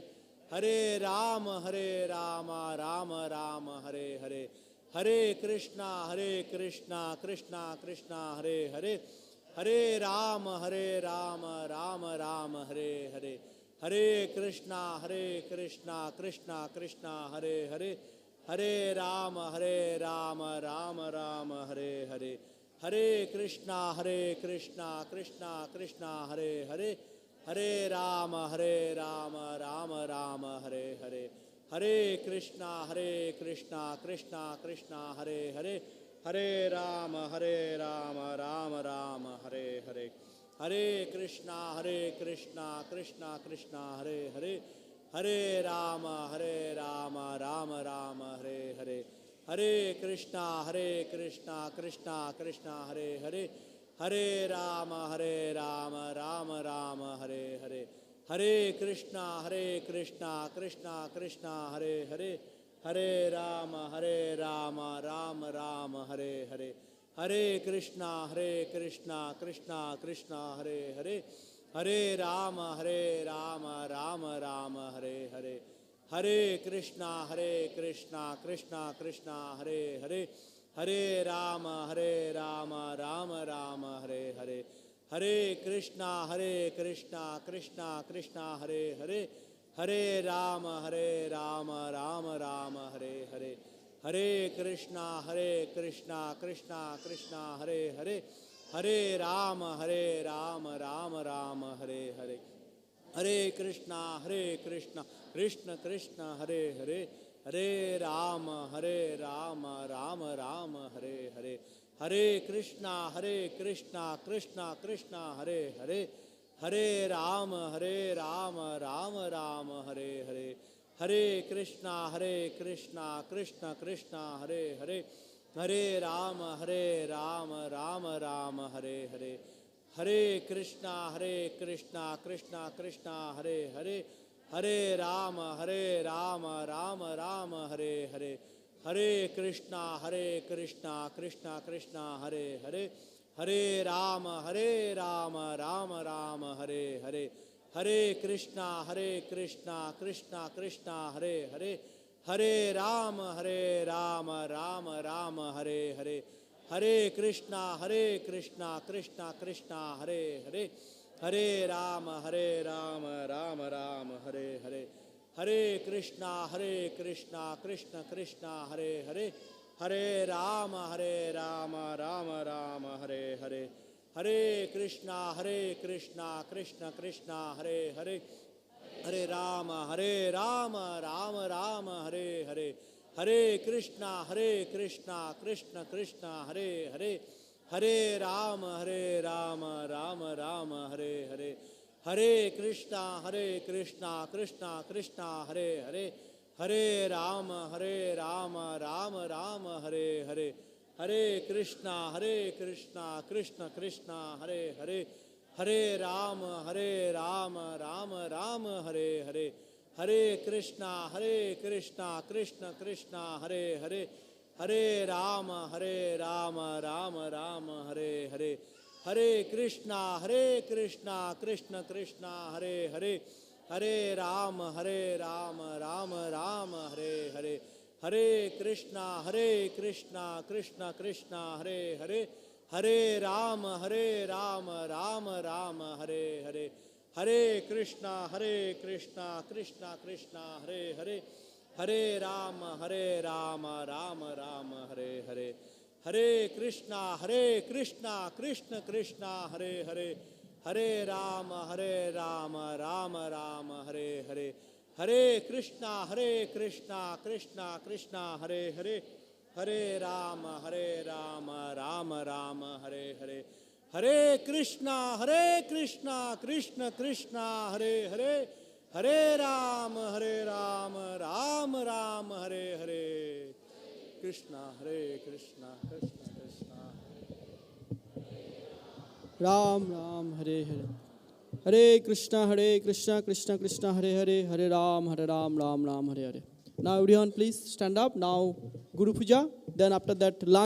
Hare Ram Ram Ram Hare Hare, Hare Krishna Krishna Krishna Hare Hare, Hare Ram Ram Ram Hare Hare, Hare Krishna Krishna Krishna Hare Hare, Hare Rama, Rama Rama, Hare Hare. Hare Krishna, Krishna Krishna, Hare Hare. Hare Rama, Rama Rama, Hare Hare. Hare Krishna, Krishna Krishna, Hare Hare. Hare Rama, Rama Rama, Hare Hare. Hare Krishna, Krishna Krishna, Hare Hare. Hare Rama, Rama Rama, Hare Hare. Hare Krishna, Krishna Krishna, Hare Hare. Hare Rama, Rama Rama, Hare Hare. Hare Krishna, Krishna Krishna, Hare Hare. Hare Rama, Rama Rama, Hare Hare. Hare Krishna, Krishna Krishna, Hare Hare. Hare Rama, Rama Rama, Hare Hare. Hare Krishna, Krishna Krishna, Hare Hare. Hare Rama, Rama Rama, Hare Hare. Hare Krishna, Krishna Krishna, Hare Hare. Hare Rama, Rama Rama, Hare Hare. Hare Krishna, Krishna Krishna, Hare Hare. Hare Rama, Rama Rama, Hare Hare. Hare Krishna, Krishna Krishna, Hare Hare. Hare Rama, Rama Rama, Hare Hare. Hare Krishna, Krishna Krishna, Hare Hare. Hare Rama, Rama Rama, Hare Hare. Hare Krishna, Krishna Krishna, Hare Hare. Hare Rama, Rama Rama, Hare Hare. Hare Krishna, Krishna Krishna, Hare Hare. Hare Rama, Rama Rama, Hare Hare. Hare Krishna, Krishna Krishna, Hare Hare. Hare Rama, Rama Rama, Hare Hare. Hare Krishna, Krishna Krishna, Hare Hare. Hare Rama, Rama Rama, Hare Hare. Hare Krishna, Krishna Krishna, Hare Hare. Hare Rama, Rama Rama, Hare Hare. Hare Krishna, Krishna Krishna, Hare Hare. Hare Rama, Rama Rama, Hare Hare. Hare Krishna, Krishna Krishna, Hare Hare. Hare Rama, Rama Rama, Hare Hare. Hare Krishna, Krishna, Hare Hare. Hare Rama, Rama Rama, Hare Hare. Hare Krishna, Krishna, Hare Hare. Hare Rama, Rama Rama, Hare Hare. Hare Krishna, Krishna, Hare Hare. Hare Rama, Rama Rama, Hare Hare. Hare Krishna, Krishna, Hare Hare. Hare Rama, Rama Rama, Hare Hare. Hare Krishna, Krishna, Hare Hare. Hare Rama, Rama Rama, Hare Hare. Hare Krishna, Krishna, Hare Hare. Hare Rama, Rama Rama, Hare Hare. Hare Krishna, Krishna, Hare Hare. Hare Rama, Rama Rama, Hare Hare. Hare Krishna, Krishna, Hare Hare. Hare Rama, Rama Rama, Hare Hare. Hare Krishna, Krishna, Hare Hare. Hare Rama, Rama Rama, Hare Hare. Hare Krishna, Krishna, Hare Hare. Hare Rama, Rama Rama, Hare Hare. Krishna, Krishna, Krishna. Ram Ram, Hare Hare. Hare Krishna, Krishna, Hare Hare. Hare Ram, Ram Ram, Hare Hare. Now everyone please stand up. Now Guru Puja. Then after that